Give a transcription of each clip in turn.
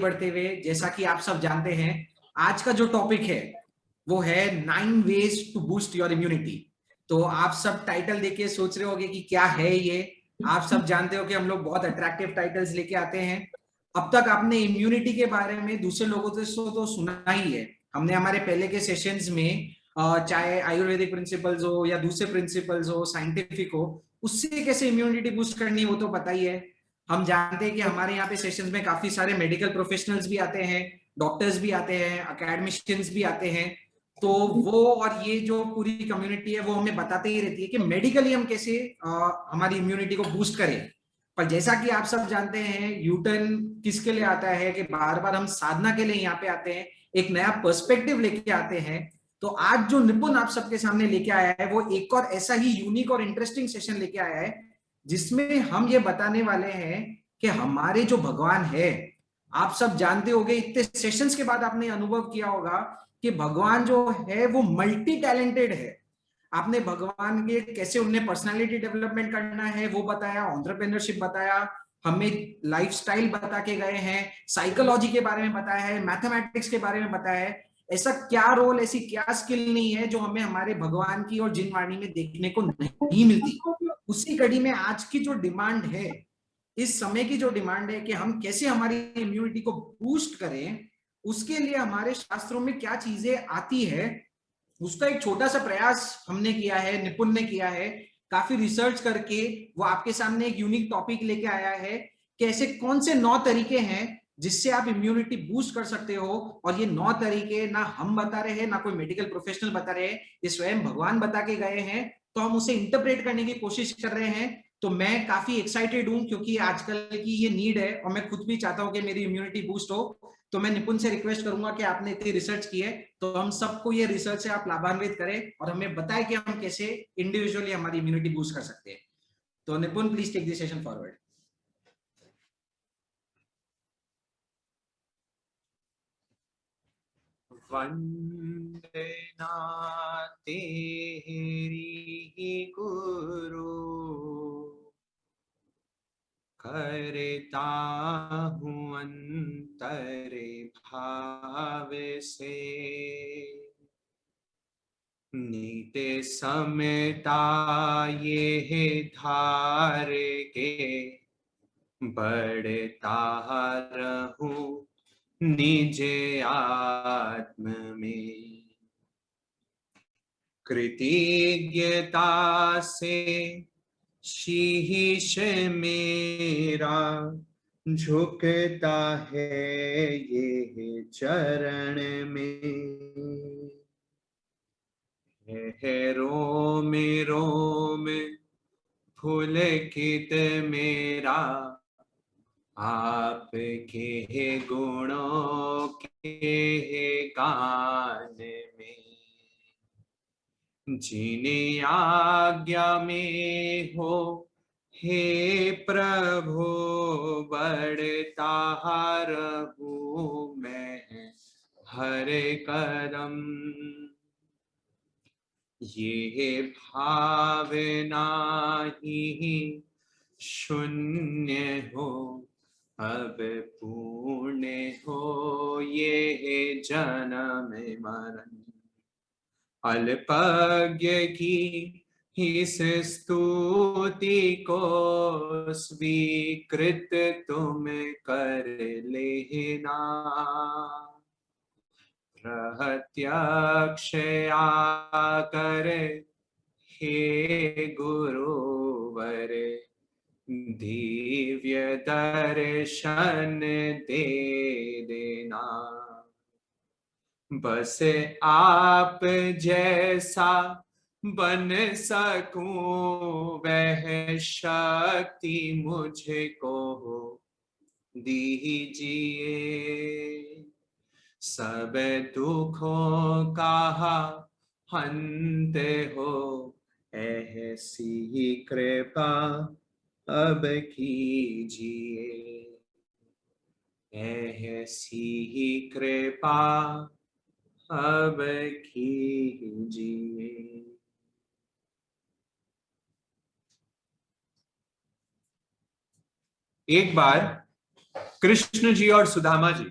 बढ़ते हुए, जैसा कि आप सब जानते हैं, आज का जो टॉपिक है वो है 9 ways to boost your immunity. तो आप सब टाइटल देख के सोच रहे होंगे कि क्या है ये। आप सब जानते हो कि हम लोग बहुत अट्रैक्टिव टाइटल्स लेके आते हैं। अब तक आपने इम्यूनिटी के बारे में दूसरे लोगों से तो सुना ही है। हमने हमारे पहले के सेशंस में चाहे आयुर्वेदिक प्रिंसिपल्स हो या दूसरे प्रिंसिपल्स हो, साइंटिफिक हो, उससे कैसे इम्यूनिटी बूस्ट करनी है वो तो पता ही है। हम जानते हैं कि हमारे यहाँ पे सेशंस में काफी सारे मेडिकल प्रोफेशनल्स भी आते हैं, डॉक्टर्स भी आते हैं, अकेडमिशियंस भी आते हैं। तो वो और ये जो पूरी कम्युनिटी है वो हमें बताते ही रहती है कि मेडिकली हम कैसे हमारी इम्यूनिटी को बूस्ट करें। पर जैसा कि आप सब जानते हैं, यूटर्न किसके लिए आता है कि बार बार हम साधना के लिए यहाँ पे आते हैं, एक नया पर्सपेक्टिव लेके आते हैं। तो आज जो निपुण आप सबके सामने लेके आया है वो एक और ऐसा ही यूनिक और इंटरेस्टिंग सेशन लेके आया है, जिसमें हम ये बताने वाले हैं कि हमारे जो भगवान है, आप सब जानते होंगे, इतने सेशंस के बाद आपने अनुभव किया होगा कि भगवान जो है वो मल्टी टैलेंटेड है। आपने भगवान के कैसे उनने पर्सनालिटी डेवलपमेंट करना है वो बताया, एंटरप्रेन्योरशिप बताया, हमें लाइफस्टाइल बता के गए हैं, साइकोलॉजी के बारे में बताया है, मैथमेटिक्स के बारे में बताया है। ऐसा क्या रोल, ऐसी क्या स्किल नहीं है जो हमें हमारे भगवान की और जिनवाणी में देखने को नहीं मिलती। उसी कड़ी में आज की जो डिमांड है, इस समय की जो डिमांड है कि हम कैसे हमारी इम्यूनिटी को बूस्ट करें, उसके लिए हमारे शास्त्रों में क्या चीजें आती है, उसका एक छोटा सा प्रयास हमने किया है, निपुण ने किया है। काफी रिसर्च करके वो आपके सामने एक यूनिक टॉपिक लेके आया है कि ऐसे कौन से 9 तरीके हैं जिससे आप इम्यूनिटी बूस्ट कर सकते हो। और ये 9 तरीके ना हम बता रहे हैं, ना कोई मेडिकल प्रोफेशनल बता रहे हैं, ये स्वयं भगवान बता के गए हैं। तो हम उसे इंटरप्रेट करने की कोशिश कर रहे हैं। तो मैं काफी एक्साइटेड हूं क्योंकि आजकल की ये नीड है और मैं खुद भी चाहता हूं कि मेरी इम्यूनिटी बूस्ट हो। तो मैं निपुण से रिक्वेस्ट करूंगा कि आपने इतनी रिसर्च की है तो हम सबको ये रिसर्च से आप लाभान्वित करें और हमें बताएं कि हम कैसे इंडिविजुअली हमारी इम्यूनिटी बूस्ट कर सकते हैं। तो Nipun, please take this session forward. वंदना तेरी गुरु, करता हूँ अंतरे भाव से, नीते समता ये धार के, बढ़ता रहूं निज आत्म में। कृतज्ञता से शीश मेरा झुकता है ये चरण में। है रोम रोम पुलकित मेरा, आपके गुणों के गान में। जिन्हें आज्ञा में हो हे प्रभु, बढ़ता रहूं मैं हर कदम। ये भावना ही शून्य हो, अब पूर्ण हो ये जन्म मरण। अल्पज्ञ की इस स्तुति को स्वीकृत तुम कर लेना। प्रत्यक्ष आकर हे गुरुवर, दिव्य दर्शन दे देना। बस आप जैसा बन सकूं वह शक्ति मुझको दीजिए। सब दुखों का अंत हो ऐसी कृपा अब कीजिए। ऐसी ही कृपा अब कीजिए। एक बार कृष्ण जी और सुदामा जी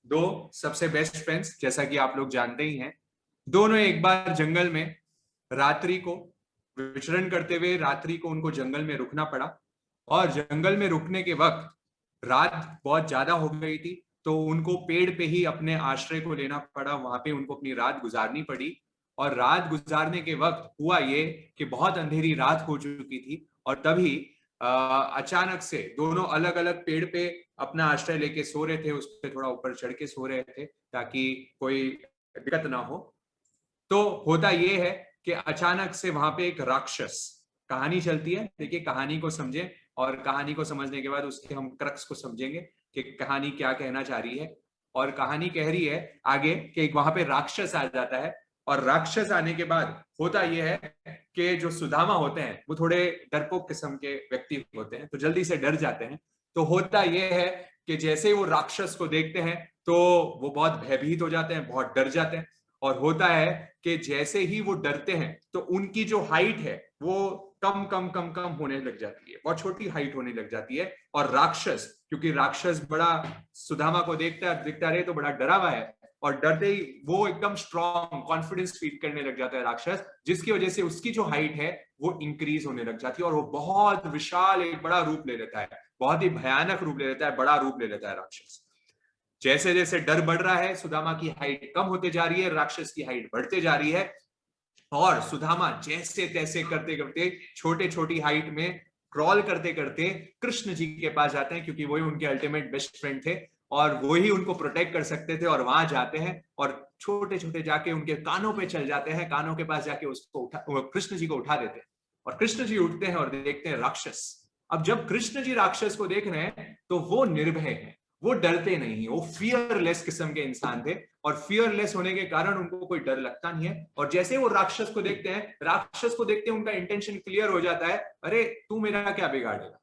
दो सबसे बेस्ट फ्रेंड्स, जैसा कि आप लोग जानते ही हैं, दोनों एक बार जंगल में रात्रि को विचरण करते हुए रात्रि को उनको जंगल में रुकना पड़ा। और जंगल में रुकने के वक्त रात बहुत ज्यादा हो गई थी, तो उनको पेड़ पे ही अपने आश्रय को लेना पड़ा, वहां पे उनको अपनी रात गुजारनी पड़ी। और रात गुजारने के वक्त हुआ ये कि बहुत अंधेरी रात हो चुकी थी, और तभी अचानक से दोनों अलग अलग पेड़ पे अपना आश्रय लेके सो रहे थे, उस पर थोड़ा ऊपर चढ़ के सो रहे थे ताकि कोई दिक्कत ना हो। तो होता ये है कि अचानक से वहां पे एक राक्षस, कहानी चलती है, देखिए कहानी को समझे, और कहानी को समझने के बाद उसके हम क्रक्स को समझेंगे कि कहानी क्या कहना चाह रही है। और कहानी कह रही है आगे कि वहां पे राक्षस आ जाता है, और राक्षस आने के बाद होता यह है कि जो सुदामा होते हैं वो थोड़े डरपोक किस्म के व्यक्ति होते हैं, तो जल्दी से डर जाते हैं। तो होता यह है कि जैसे वो राक्षस को देखते हैं तो वो बहुत भयभीत हो जाते हैं, बहुत डर जाते हैं। और होता है कि जैसे ही वो डरते हैं तो उनकी जो हाइट है वो कम कम कम कम होने लग जाती है, बहुत छोटी हाइट होने लग जाती है। और राक्षस, क्योंकि राक्षस बड़ा सुदामा को दिखता रहे तो बड़ा डरा हुआ है, और डरते ही वो एकदम स्ट्रॉन्ग कॉन्फिडेंस फील करने लग जाता है राक्षस, जिसकी वजह से उसकी जो हाइट है वो इंक्रीज होने लग जाती है, और वो बहुत विशाल एक बड़ा रूप ले लेता है, बहुत ही भयानक रूप ले लेता है, बड़ा रूप ले लेता है राक्षस। जैसे जैसे डर बढ़ रहा है, सुदामा की हाइट कम होते जा रही है, राक्षस की हाइट बढ़ते जा रही है, और सुदामा जैसे तैसे करते करते छोटे छोटी हाइट में क्रॉल करते करते कृष्ण जी के पास जाते हैं, क्योंकि वही उनके अल्टीमेट बेस्ट फ्रेंड थे और वही उनको प्रोटेक्ट कर सकते थे। और वहां जाते हैं और छोटे छोटे जाके उनके कानों पे चल जाते हैं, कानों के पास जाके उसको उठा, कृष्ण जी को उठा देते हैं। और कृष्ण जी उठते हैं और देखते हैं राक्षस। अब जब कृष्ण जी राक्षस को देख रहे हैं तो वो निर्भय हैं, वो डरते नहीं, वो फियरलेस किस्म के इंसान थे, और फियरलेस होने के कारण उनको कोई डर लगता नहीं है। और जैसे वो राक्षस को देखते हैं, राक्षस को देखते हैं उनका इंटेंशन क्लियर हो जाता है, अरे तू मेरा क्या बिगाड़ेगा,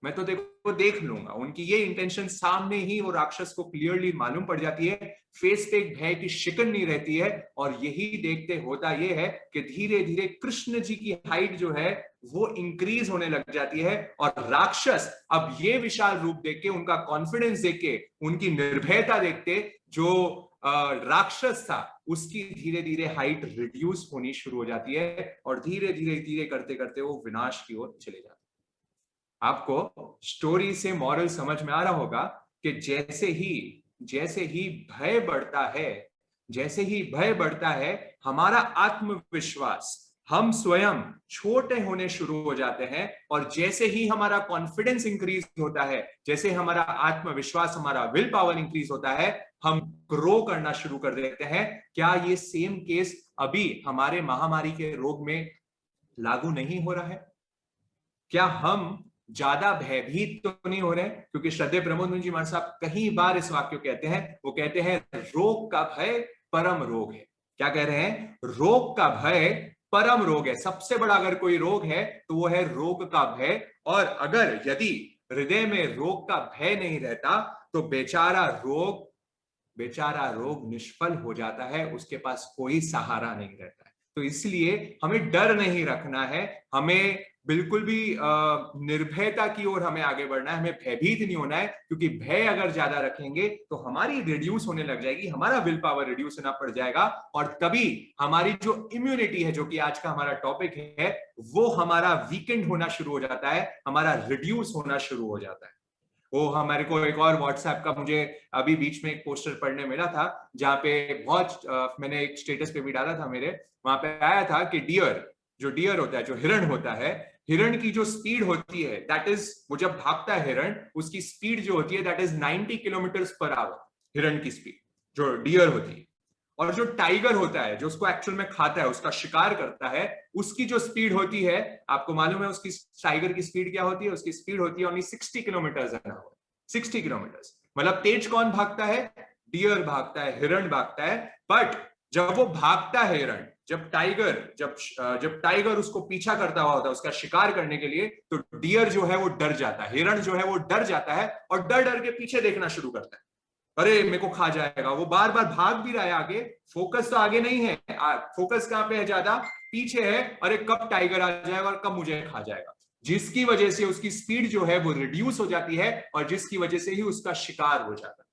मैं तो देखो देख लूंगा। उनकी ये इंटेंशन सामने ही वो राक्षस को क्लियरली मालूम पड़ जाती है, फेस पे एक भय की शिकन नहीं रहती है। और यही देखते होता ये है कि धीरे धीरे कृष्ण जी की हाइट जो है वो इंक्रीज होने लग जाती है, और राक्षस अब ये विशाल रूप देख के, उनका कॉन्फिडेंस देख के, उनकी निर्भयता देखते, जो राक्षस था उसकी धीरे धीरे हाइट रिड्यूस होनी शुरू हो जाती है, और धीरे धीरे धीरे करते करते वो विनाश की ओर चले जाते हैं। आपको स्टोरी से मॉरल समझ में आ रहा होगा कि जैसे ही भय बढ़ता है, जैसे ही भय बढ़ता है, हमारा आत्मविश्वास, हम स्वयं छोटे होने शुरू हो जाते हैं। और जैसे ही हमारा कॉन्फिडेंस इंक्रीज होता है, जैसे हमारा आत्मविश्वास, हमारा विल पावर इंक्रीज होता है, हम ग्रो करना शुरू कर देते हैं। क्या ये सेम केस अभी हमारे महामारी के रोग में लागू नहीं हो रहा है? क्या हम ज्यादा भयभीत तो नहीं हो रहे? क्योंकि श्रद्धेय प्रमोद जी महाराज साहब कई बार इस वाक्य को कहते हैं, वो कहते हैं रोग का भय परम रोग है। क्या कह रहे हैं? रोग का भय परम रोग है। सबसे बड़ा अगर कोई रोग है तो वो है रोग का भय। और अगर यदि हृदय में रोग का भय नहीं रहता तो बेचारा रोग निष्फल हो जाता है, उसके पास कोई सहारा नहीं रहता है। तो इसलिए हमें डर नहीं रखना है, हमें बिल्कुल भी निर्भयता की ओर हमें आगे बढ़ना है, हमें भयभीत नहीं होना है। क्योंकि भय अगर ज्यादा रखेंगे तो हमारी रिड्यूस होने लग जाएगी, हमारा विल पावर रिड्यूस होना पड़ जाएगा, और तभी हमारी जो इम्यूनिटी है, जो कि आज का हमारा टॉपिक है, वो हमारा वीकेंड होना शुरू हो जाता है, हमारा रिड्यूस होना शुरू हो जाता है। वो हमारे को एक और व्हाट्सएप का मुझे अभी बीच में एक पोस्टर पढ़ने मिला था, जहां पे बहुत मैंने एक स्टेटस पे भी डाला था मेरे, वहां पे आया था कि डियर होता है, जो हिरण होता है, हिरण की जो स्पीड होती है दैट इज, वो जब भागता है हिरण, उसकी स्पीड जो होती है that is 90 kilometre per hour, हिरण की स्पीड जो डियर होती है। और जो टाइगर होता है, जो उसको एक्चुअल में खाता है, उसका शिकार करता है, उसकी जो स्पीड होती है, आपको मालूम है उसकी, टाइगर की स्पीड क्या होती है? उसकी स्पीड होती है only 60 kilometre an hour. 60 kilometre, मतलब तेज कौन भागता है? डियर भागता है, हिरण भागता है। बट जब वो भागता है हिरण, जब टाइगर उसको पीछा करता हुआ होता है उसका शिकार करने के लिए, तो डियर जो है वो डर जाता है, हिरण जो है वो डर जाता है, और डर डर के पीछे देखना शुरू करता है, अरे मेरे को खा जाएगा। वो बार बार भाग भी रहा है आगे, फोकस तो आगे नहीं है, फोकस कहां पे है? ज्यादा पीछे है, अरे कब टाइगर आ जाएगा और कब मुझे खा जाएगा। जिसकी वजह से उसकी स्पीड जो है वो रिड्यूस हो जाती है, और जिसकी वजह से ही उसका शिकार हो जाता है।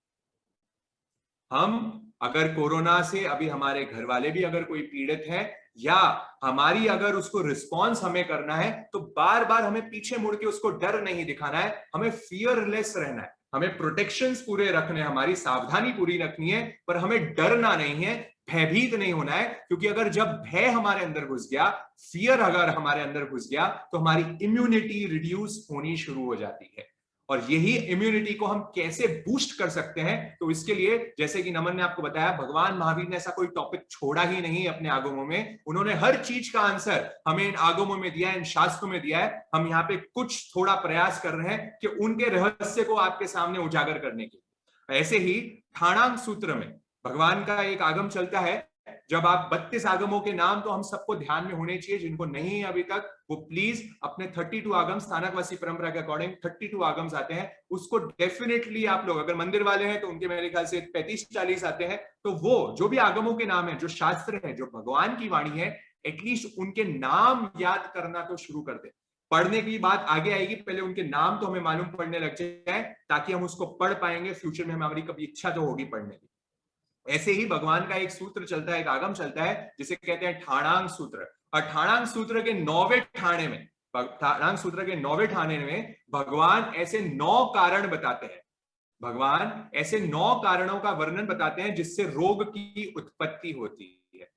हम अगर कोरोना से अभी हमारे घर वाले भी अगर कोई पीड़ित है या हमारी अगर उसको रिस्पॉन्स हमें करना है, तो बार बार हमें पीछे मुड़ के उसको डर नहीं दिखाना है, हमें फियरलेस रहना है, हमें प्रोटेक्शंस पूरे रखने, हमारी सावधानी पूरी रखनी है, पर हमें डरना नहीं है, भयभीत नहीं होना है। क्योंकि अगर जब भय हमारे अंदर घुस गया, फियर अगर हमारे अंदर घुस गया, तो हमारी इम्यूनिटी रिड्यूस होनी शुरू हो जाती है। और यही इम्यूनिटी को हम कैसे बूस्ट कर सकते हैं, तो इसके लिए जैसे कि नमन ने आपको बताया, भगवान महावीर ने ऐसा कोई टॉपिक छोड़ा ही नहीं अपने आगमों में। उन्होंने हर चीज का आंसर हमें इन आगमों में दिया है, इन शास्त्रों में दिया है। हम यहाँ पे कुछ थोड़ा प्रयास कर रहे हैं कि उनके रहस्य को आपके सामने उजागर करने के। ऐसे ही ठाणांग सूत्र में भगवान का एक आगम चलता है। जब आप 32 आगमों के नाम तो हम सबको ध्यान में होने चाहिए, जिनको नहीं है अभी तक वो प्लीज अपने 32 आगम, स्थानकवासी परंपरा के अकॉर्डिंग 32 आगम्स आते हैं, उसको डेफिनेटली आप लोग, अगर मंदिर वाले हैं तो उनके मेरे ख्याल से 35-40 आते हैं, तो वो जो भी आगमों के नाम है, जो शास्त्र है, जो भगवान की वाणी है, एटलीस्ट उनके नाम याद करना तो शुरू कर दे। पढ़ने की बात आगे आएगी, पहले उनके नाम तो हमें मालूम पड़ने लग जाए, ताकि हम उसको पढ़ पाएंगे, फ्यूचर में हमारी कभी इच्छा तो होगी पढ़ने की। ऐसे ही भगवान का एक सूत्र चलता है, एक आगम चलता है, जिसे कहते हैं ठाणांग सूत्र। और ठाणांग सूत्र के 9वें ठाणे में, ठाणांग सूत्र के 9वें ठाणे में भगवान ऐसे 9 कारण बताते हैं। भगवान ऐसे 9 कारणों का वर्णन बताते हैं जिससे रोग की उत्पत्ति होती है।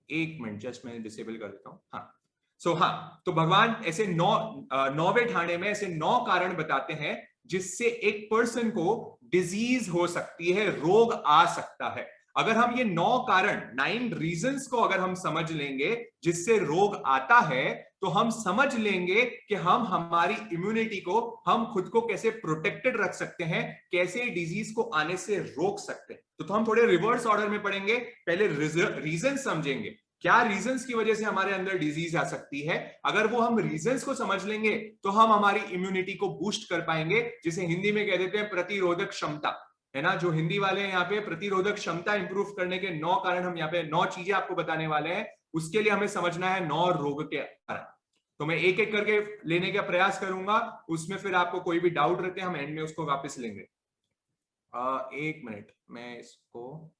एक मिनट, जस्ट मैं डिसेबल कर देता हूं। हाँ, तो भगवान ऐसे 9वें ठाणे में ऐसे 9 कारण बताते हैं जिससे एक पर्सन को डिजीज हो सकती है, रोग आ सकता है। अगर हम ये 9 कारण, 9 रीजंस को अगर हम समझ लेंगे जिससे रोग आता है, तो हम समझ लेंगे कि हम हमारी इम्यूनिटी को, हम खुद को कैसे प्रोटेक्टेड रख सकते हैं, कैसे डिजीज को आने से रोक सकते हैं। तो हम थोड़े रिवर्स ऑर्डर में पढ़ेंगे, पहले रीजन समझेंगे, क्या रीजंस की वजह से हमारे अंदर डिजीज आ सकती है। अगर वो हम रीजंस को समझ लेंगे तो हम हमारी इम्यूनिटी को बूस्ट कर पाएंगे, जिसे हिंदी में कह देते हैं प्रतिरोधक क्षमता, है ना। जो हिंदी वाले हैं यहाँ पे प्रतिरोधक क्षमता इंप्रूव करने के 9 कारण हम यहाँ पे 9 चीजें आपको बताने वाले हैं। उसके लिए हमें समझना है 9 रोग के कारण। तो मैं एक एक करके लेने का प्रयास करूंगा, उसमें फिर आपको कोई भी डाउट रहते हैं हम एंड में उसको वापस लेंगे। एक मिनट, मैं इसको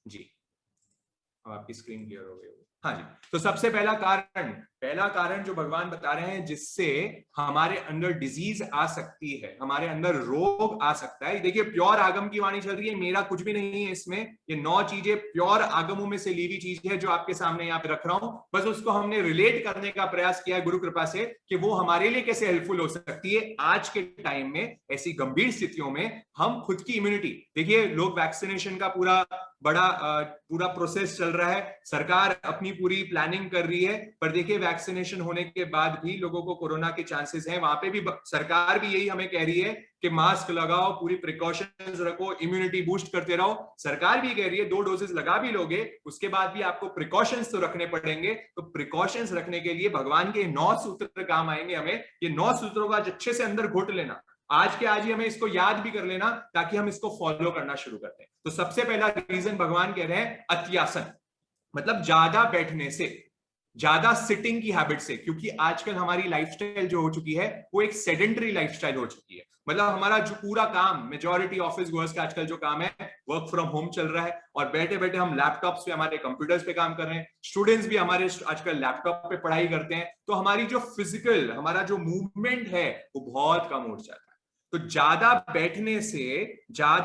जी, अब आपकी स्क्रीन क्लियर हो गई होगी। हाँ जी, तो सबसे पहला कारण जो भगवान बता रहे हैं जिससे हमारे अंदर डिजीज आ सकती है, हमारे अंदर रोग आ सकता है। देखिए, प्योर आगम की वाणी चल रही है, मेरा कुछ भी नहीं है इसमें। ये 9 चीजें प्योर आगमों में से ली हुई चीज है जो आपके सामने यहाँ पे रख रहा हूं। बस उसको हमने रिलेट करने का प्रयास किया है गुरु कृपा से, कि वो हमारे लिए कैसे हेल्पफुल हो सकती है आज के टाइम में, ऐसी गंभीर स्थितियों में। हम खुद की इम्यूनिटी, देखिए लोग वैक्सीनेशन का पूरा प्रोसेस चल रहा है, सरकार अपनी पूरी प्लानिंग कर रही है, पर देखिए वैक्सीनेशन होने के बाद भी लोगों को कोरोना के चांसेस हैं। वहां पे भी सरकार भी यही हमें कह रही है कि मास्क लगाओ, पूरी प्रिकॉशंस रखो, इम्यूनिटी बूस्ट करते रहो। सरकार भी कह रही है 2 डोजेस लगा भी लोगे, उसके बाद भी आपको प्रिकॉशंस तो रखने पड़ेंगे। तो प्रिकॉशंस रखने के लिए भगवान के 9 सूत्र काम आएंगे हमें। ये 9 सूत्रों का अच्छे से अंदर घोट लेना, आज के आज ही हमें इसको याद भी कर लेना, ताकि हम इसको फॉलो करना शुरू करते हैं। तो सबसे पहला रीजन भगवान कह रहे हैं अत्यासन, मतलब ज्यादा बैठने से, ज्यादा सिटिंग की हैबिट से। क्योंकि आजकल हमारी लाइफस्टाइल जो हो चुकी है वो एक सेडेंटरी लाइफस्टाइल हो चुकी है। मतलब हमारा जो पूरा काम, मेजॉरिटी ऑफिस गोअर्स का आजकल जो काम है, वर्क फ्रॉम होम चल रहा है, और बैठे बैठे हम लैपटॉप्स पे, हमारे कंप्यूटर्स पे काम कर रहे हैं। स्टूडेंट्स भी हमारे आजकल लैपटॉप पे पढ़ाई करते हैं। तो हमारी जो फिजिकल, हमारा जो मूवमेंट है वो बहुत कम हो जाता है। तो ज्यादा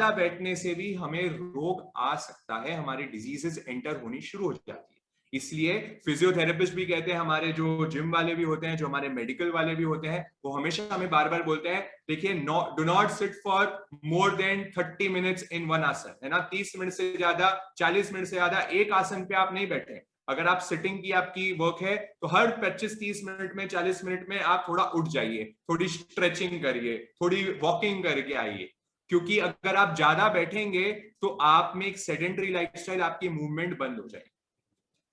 बैठने से भी हमें रोग आ सकता है, हमारी डिजीजेस एंटर होनी शुरू हो जाती है। इसलिए फिजियोथेरेपिस्ट भी कहते हैं, हमारे जो जिम वाले भी होते हैं, जो हमारे मेडिकल वाले भी होते हैं, वो हमेशा हमें बार बार बोलते हैं, देखिए do not sit for more than 30 minutes in one आसन, है ना। 30 मिनट से ज्यादा, 40 मिनट से ज्यादा एक आसन पे आप नहीं बैठे। अगर आप सिटिंग की आपकी वर्क है तो हर 25-30 मिनट में, 40 मिनट में आप थोड़ा उठ जाइए, थोड़ी स्ट्रेचिंग करिए, थोड़ी वॉकिंग करके आइए। क्योंकि अगर आप ज्यादा बैठेंगे तो आप में एक सेडेंटरी लाइफस्टाइल, आपकी मूवमेंट बंद हो जाएगी।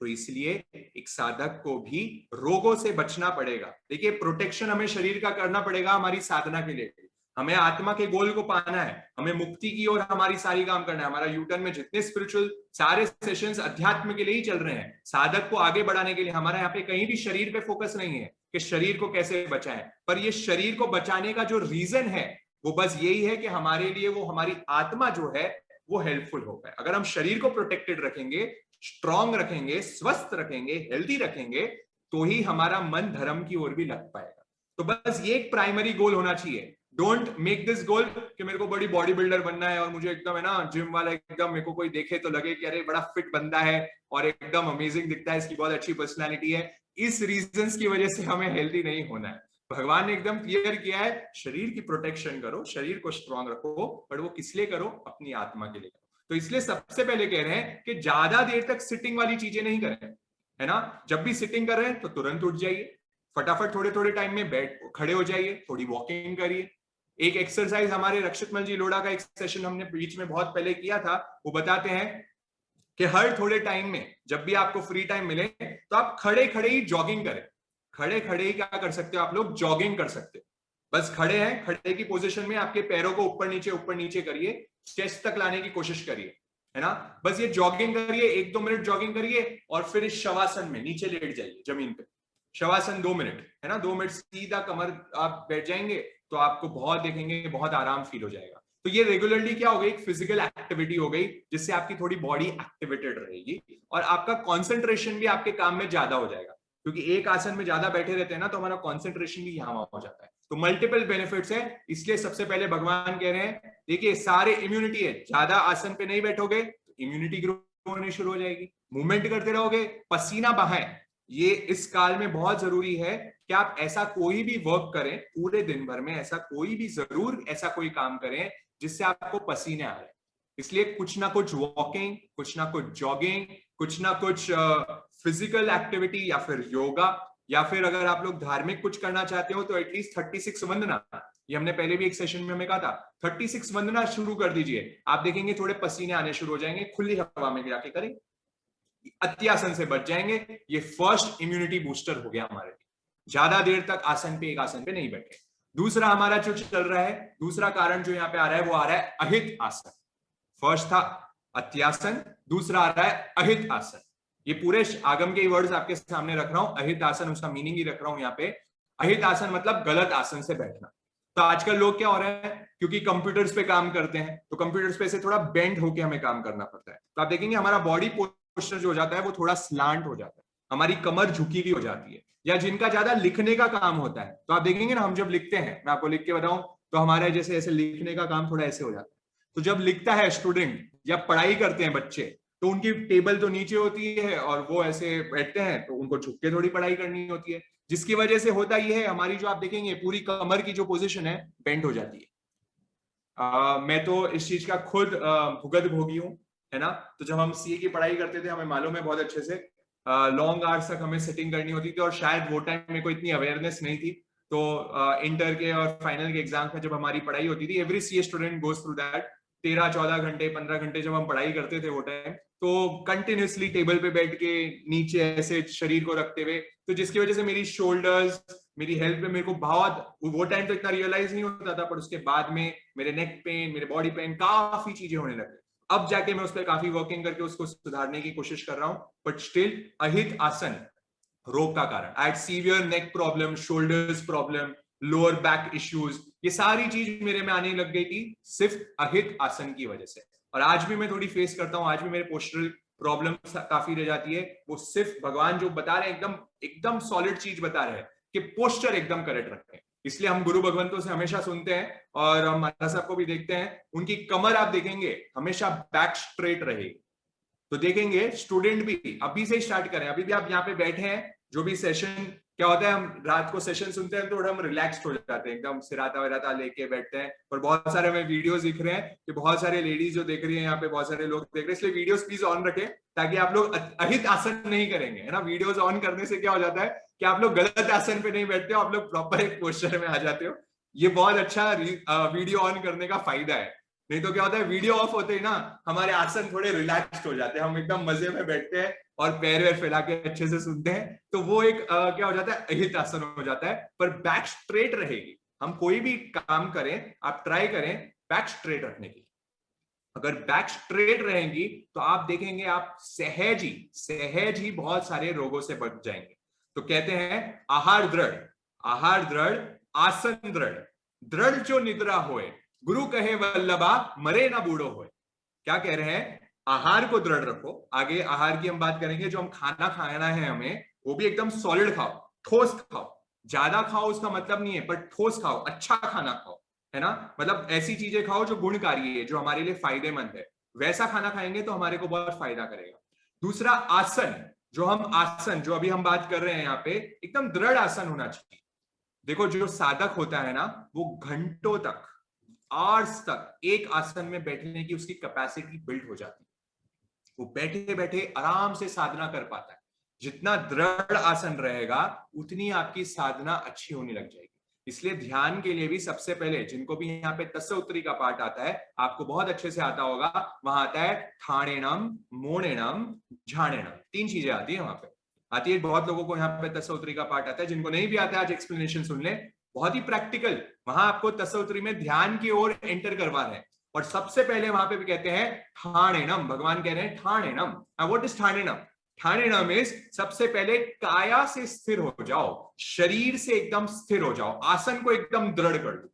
तो इसलिए एक साधक को भी रोगों से बचना पड़ेगा। देखिए, प्रोटेक्शन हमें शरीर का करना पड़ेगा हमारी साधना के लिए। हमें आत्मा के गोल को पाना है, हमें मुक्ति की ओर हमारी सारी काम करना है। हमारा यूटर्न में जितने स्पिरिचुअल सारे सेशंस अध्यात्म के लिए ही चल रहे हैं, साधक को आगे बढ़ाने के लिए। हमारा यहाँ पे कहीं भी शरीर पे फोकस नहीं है कि शरीर को कैसे बचाएं, पर ये शरीर को बचाने का जो रीजन है वो बस यही है कि हमारे लिए वो हमारी आत्मा जो है वो हेल्पफुल हो पाए। अगर हम शरीर को प्रोटेक्टेड रखेंगे, स्ट्रांग रखेंगे, स्वस्थ रखेंगे, हेल्दी रखेंगे, तो ही हमारा मन धर्म की ओर भी लग पाएगा। तो बस ये एक प्राइमरी गोल होना चाहिए। डोंट मेक दिस गोल कि मेरे को बड़ी बॉडी बिल्डर बनना है और मुझे एकदम है ना जिम वाला एकदम मेरे को कोई देखे तो लगे कि अरे बड़ा फिट बंदा है और एकदम अमेजिंग दिखता है, इसकी बहुत अच्छी पर्सनालिटी है। इस रीजंस की वजह से हमें हेल्दी नहीं होना है। भगवान ने एकदम क्लियर किया है, शरीर की प्रोटेक्शन करो, शरीर को स्ट्रांग रखो, बट वो किस लिए करो? अपनी आत्मा के लिए करो। तो इसलिए सबसे पहले कह रहे हैं कि ज्यादा देर तक सिटिंग वाली चीजें नहीं करें, है ना। जब भी सिटिंग कर रहे हैं तो तुरंत उठ जाइए, फटाफट थोड़े थोड़े टाइम में बैठ खड़े हो जाइए, थोड़ी वॉकिंग करिए। एक एक्सरसाइज हमारे रक्षितमल जी लोढ़ा का एक सेशन हमने बीच में बहुत पहले किया था, वो बताते हैं कि हर थोड़े टाइम में जब भी आपको फ्री टाइम मिले तो आप खड़े खड़े ही जॉगिंग करें। खड़े खड़े ही क्या कर सकते हो आप लोग? जॉगिंग कर सकते हो। बस खड़े हैं, खड़े की पोजीशन में आपके पैरों को ऊपर नीचे करिए, चेस्ट तक लाने की कोशिश करिए, है ना। बस ये जॉगिंग करिए, 1-2 मिनट जॉगिंग करिए और फिर इस शवासन में नीचे लेट जाइए जमीन पे। शवासन 2 मिनट, है ना, 2 मिनट सीधा कमर आप बैठ जाएंगे तो आपको बहुत देखेंगे बहुत आराम फील हो जाएगा। तो ये रेगुलरली क्या हो गई? एक फिजिकल एक्टिविटी हो गई जिससे आपकी थोड़ी बॉडी एक्टिवेटेड रहेगी और आपका कॉन्सेंट्रेशन भी आपके काम में ज्यादा हो जाएगा, क्योंकि एक आसन में ज्यादा बैठे रहते हैं ना तो हमारा कॉन्सेंट्रेशन भी यहाँ हो जाता है। तो मल्टीपल बेनिफिट्स है। इसलिए सबसे पहले भगवान कह रहे हैं देखिए सारे इम्यूनिटी है, ज्यादा आसन पे नहीं बैठोगे तो इम्यूनिटी ग्रो होनी शुरू हो जाएगी। मूवमेंट करते रहोगे, पसीना बहाएं। ये इस काल में बहुत जरूरी है कि आप ऐसा कोई भी वर्क करें पूरे दिन भर में, ऐसा कोई भी जरूर ऐसा कोई काम करें जिससे आपको पसीने आ रहे हैं। इसलिए कुछ ना कुछ वॉकिंग, कुछ ना कुछ जॉगिंग, कुछ ना कुछ फिजिकल एक्टिविटी या फिर योगा, या फिर अगर आप लोग धार्मिक कुछ करना चाहते हो तो एटलीस्ट 36 वंदना, ये हमने पहले भी एक सेशन में हमें कहा था, 36 वंदना शुरू कर दीजिए। आप देखेंगे थोड़े पसीने आने शुरू हो जाएंगे, खुली हवा में जाके करें, अत्यासन से बच जाएंगे। ये फर्स्ट इम्यूनिटी बूस्टर हो गया हमारे लिए, ज्यादा देर तक आसन पे एक आसन पे नहीं बैठे। दूसरा हमारा जो चल रहा है, दूसरा कारण जो यहाँ पे आ रहा है वो आ रहा है अहित आसन। फर्स्ट था अत्यासन, दूसरा आ रहा है अहित आसन। ये पूरे आगम के वर्ड्स आपके सामने रख रहा हूं। अहित आसन उसका मीनिंग ही रख रहा हूं यहाँ पे। अहित आसन मतलब गलत आसन से बैठना। तो आजकल लोग क्या हो रहा है, क्योंकि कंप्यूटर्स पे काम करते हैं तो कंप्यूटर्स पे से थोड़ा बेंड होके हमें काम करना पड़ता है। तो आप देखेंगे हमारा बॉडी पोस्चर जो हो जाता है वो थोड़ा स्लांट हो जाता है, हमारी कमर झुकी हुई हो जाती है। या जिनका ज्यादा लिखने का काम होता है तो आप देखेंगे ना, हम जब लिखते हैं, मैं आपको लिख के बताऊं तो हमारे जैसे ऐसे लिखने का काम थोड़ा ऐसे हो जाता है। तो जब लिखता है स्टूडेंट या पढ़ाई करते हैं बच्चे तो उनकी टेबल तो नीचे होती है और वो ऐसे बैठते हैं तो उनको झुक के थोड़ी पढ़ाई करनी होती है, जिसकी वजह से होता यह है हमारी जो आप देखेंगे पूरी कमर की जो पोजीशन है बेंड हो जाती है। मैं तो इस चीज का खुद भुगत भोगी हूं, है ना। तो जब हम सीए की पढ़ाई करते थे हमें मालूम है बहुत अच्छे से, लॉन्ग आवर्स तक हमें सिटिंग करनी होती थी और शायद वो टाइम में कोई इतनी अवेयरनेस नहीं थी। तो इंटर के और फाइनल के एग्जाम में जब हमारी पढ़ाई होती थी, every CA student goes through that, 13-14 घंटे 15 घंटे जब हम पढ़ाई करते थे वो टाइम, तो कंटिन्यूसली टेबल पे बैठ के नीचे ऐसे शरीर को रखते हुए, तो जिसकी वजह से मेरी शोल्डर्स, मेरी हेल्थ पे मेरे को बहुत, वो टाइम तो इतना रियलाइज नहीं होता था, पर उसके बाद में मेरे नेक पेन, मेरे बॉडी पेन, काफी चीजें होने लगी। अब जाके मैं उस पर काफी वर्किंग करके उसको सुधारने की कोशिश कर रहा हूं, बट स्टिल अहित आसन रोग का कारण। I had severe neck problem, shoulders problem, lower back issues, ये सारी चीज मेरे में आने लग गई थी सिर्फ अहित आसन की वजह से। और आज भी मैं थोड़ी फेस करता हूं, आज भी मेरे पोस्चरल प्रॉब्लम काफी रह जाती है। वो सिर्फ भगवान जो बता रहे हैं, एकदम एकदम सॉलिड चीज बता रहे हैं कि पोस्चर एकदम करेक्ट रखें। इसलिए हम गुरु भगवंतों से हमेशा सुनते हैं और हम महाराज साहब को भी देखते हैं, उनकी कमर आप देखेंगे हमेशा बैक स्ट्रेट रहेगी। तो देखेंगे स्टूडेंट भी अभी से स्टार्ट करें, अभी भी आप यहाँ पे बैठे हैं, जो भी सेशन क्या होता है, हम रात को सेशन सुनते हैं तो थोड़ा हम रिलैक्स्ड हो जाते हैं, एकदम सिराता विराता लेके बैठते हैं। पर बहुत सारे हमें वीडियोस दिख रहे हैं कि बहुत सारे लेडीज जो देख रही हैं यहाँ पे, बहुत सारे लोग देख रहे हैं, इसलिए वीडियोस प्लीज ऑन रखें ताकि आप लोग अहित आसन नहीं करेंगे, है ना। वीडियोस ऑन करने से क्या हो जाता है कि आप लोग गलत आसन पे नहीं बैठते हो, आप लोग प्रॉपर एक पोस्चर में आ जाते हो। ये बहुत अच्छा वीडियो ऑन करने का फायदा है। नहीं तो क्या होता है, वीडियो ऑफ होते ही ना हमारे आसन थोड़े रिलैक्स्ड हो जाते हैं, हम एकदम मजे में बैठते हैं और पैर वैर फैला के अच्छे से सुनते हैं, तो वो एक क्या हो जाता है, अहित आसन हो जाता है। पर बैक स्ट्रेट रहेगी। हम कोई भी काम करें, आप ट्राई करें बैक स्ट्रेट रखने की। अगर बैक स्ट्रेट रहेंगी तो आप देखेंगे आप सहज ही बहुत सारे रोगों से बच जाएंगे। तो कहते हैं आहार दृढ़, आहार दृढ़, आसन दृढ़, दृढ़ जो निद्रा होए, गुरु कहे वल्लभा मरे ना बूढ़ो होए। क्या कह रहे हैं? आहार को दृढ़ रखो। आगे आहार की हम बात करेंगे, जो हम खाना खाना है हमें, वो भी एकदम सॉलिड खाओ, ठोस खाओ। ज्यादा खाओ उसका मतलब नहीं है, पर ठोस खाओ, अच्छा खाना खाओ, है ना। मतलब ऐसी चीजें खाओ जो गुणकारी है, जो हमारे लिए फायदेमंद है। वैसा खाना खाएंगे तो हमारे को बहुत फायदा करेगा। दूसरा आसन, जो हम आसन जो अभी हम बात कर रहे हैं यहाँ पे, एकदम दृढ़ आसन होना चाहिए। देखो जो साधक होता है ना, वो घंटों तक, आवर्स तक एक आसन में बैठने की उसकी कैपेसिटी बिल्ड हो जाती है। वो बैठे बैठे आराम से साधना कर पाता है। जितना दृढ़ आसन रहेगा उतनी आपकी साधना अच्छी होने लग जाएगी। इसलिए ध्यान के लिए भी सबसे पहले, जिनको भी यहाँ पे तस्य उत्तरी का पाठ आता है, आपको बहुत अच्छे से आता होगा, वहां आता है ठाणेनम, मोणेनम, झाणेनम, 3 चीजें आती है वहां पे। आती है, बहुत लोगों को यहाँ पे तस्य उत्तरी का पाठ आता है। जिनको नहीं भी आता है आज एक्सप्लेनेशन सुन ले, बहुत ही प्रैक्टिकल। वहां आपको तस्य उत्तरी में ध्यान की ओर एंटर करवा रहे हैं। और सबसे पहले वहां पे भी कहते हैं ठाणेनम, भगवान कह रहे हैं ठाणेनम। व्हाट इज ठाणेनम? ठाणेनम इज सबसे पहले काया से स्थिर हो जाओ, शरीर से एकदम स्थिर हो जाओ, आसन को एकदम दृढ़ कर दो।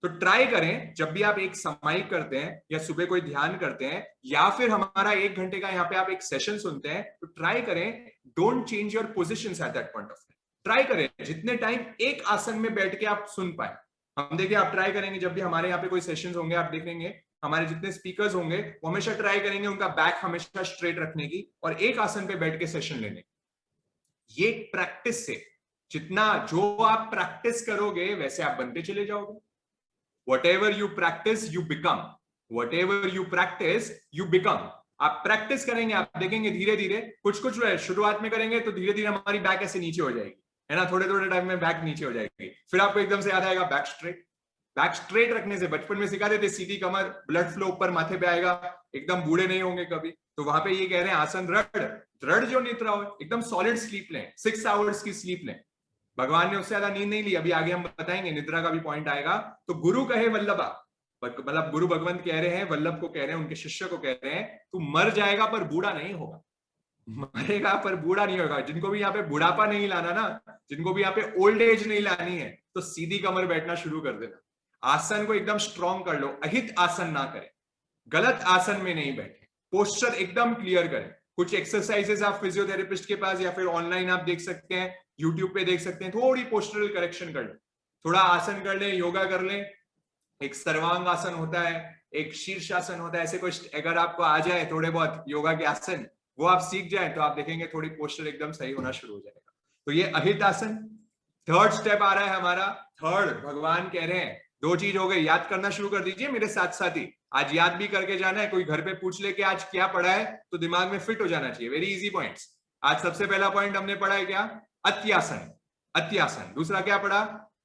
तो ट्राई करें, जब भी आप एक समाइक करते हैं या सुबह कोई ध्यान करते हैं या फिर हमारा 1 घंटे का यहाँ पे आप एक सेशन सुनते हैं, तो ट्राई करें, don't change your position at that point of time. Try करें जितने टाइम एक आसन में बैठ के आप सुन पाए। हम देखिए, आप ट्राई करेंगे, जब भी हमारे यहाँ पे कोई सेशंस होंगे, आप देखेंगे हमारे जितने स्पीकर्स होंगे वो हमेशा ट्राई करेंगे उनका बैक हमेशा स्ट्रेट रखने की और एक आसन पे बैठ के सेशन लेने की। ये प्रैक्टिस से, जितना जो आप प्रैक्टिस करोगे वैसे आप बनते चले जाओगे। Whatever you practice, you become. Whatever you practice, you become. आप प्रैक्टिस करेंगे, आप देखेंगे धीरे धीरे, कुछ कुछ शुरुआत में करेंगे तो धीरे धीरे हमारी बैक ऐसे नीचे हो जाएगी, है ना। थोड़े थोड़े टाइम में बैक नीचे हो जाएगी, फिर आपको एकदम से याद आएगा बैक स्ट्रेट। बैक स्ट्रेट रखने से, बचपन में सिखा देते सीधी कमर, ब्लड फ्लो ऊपर माथे पे आएगा, एकदम बूढ़े नहीं होंगे कभी। तो वहां पे ये कह रहे हैं आसन दृढ़, दृढ़ जो निद्रा हो, एकदम सॉलिड स्लीप लें, 6 आवर्स की स्लीप लें। भगवान ने उससे ज्यादा नींद नहीं ली, अभी आगे हम बताएंगे, निद्रा का भी पॉइंट आएगा। तो गुरु कहे वल्लभा, मतलब गुरु भगवंत कह रहे हैं, वल्लभ को कह रहे हैं, उनके शिष्य को कह रहे हैं, तू मर जाएगा पर बूढ़ा नहीं होगा। मरेगा पर बूढ़ा नहीं होगा। जिनको भी यहाँ पे बुढ़ापा नहीं लाना ना, जिनको भी यहाँ पे ओल्ड एज नहीं लानी है, तो सीधी कमर बैठना शुरू कर देना। आसन को एकदम स्ट्रॉन्ग कर लो, अहित आसन ना करें, गलत आसन में नहीं बैठे, पोस्चर एकदम क्लियर करें। कुछ एक्सरसाइजेस आप फिजियोथेरेपिस्ट के पास या फिर ऑनलाइन आप देख सकते हैं, यूट्यूब पे देख सकते हैं, थोड़ी पोस्चरल करेक्शन कर लें, थोड़ा आसन कर लें, योगा कर लें। एक सर्वांग आसन होता है, एक शीर्षासन होता है, ऐसे कुछ अगर आपको आ जाए थोड़े बहुत योगा के आसन, वो आप सीख जाए तो आप देखेंगे थोड़ी पोस्चर एकदम सही होना शुरू हो जाएगा। तो ये अहित आसन। थर्ड स्टेप आ रहा है हमारा, थर्ड भगवान कह रहे हैं 2 चीज हो गई, याद करना शुरू कर दीजिए मेरे साथ साथ ही। आज याद भी करके जाना है, कोई घर पे पूछ ले कि आज क्या पढ़ा है तो दिमाग में फिट हो जाना चाहिए। Very easy points. आज सबसे पहला पॉइंट हमने पढ़ा है क्या? अत्यासन, अत्यासन। दूसरा क्या पढ़ा?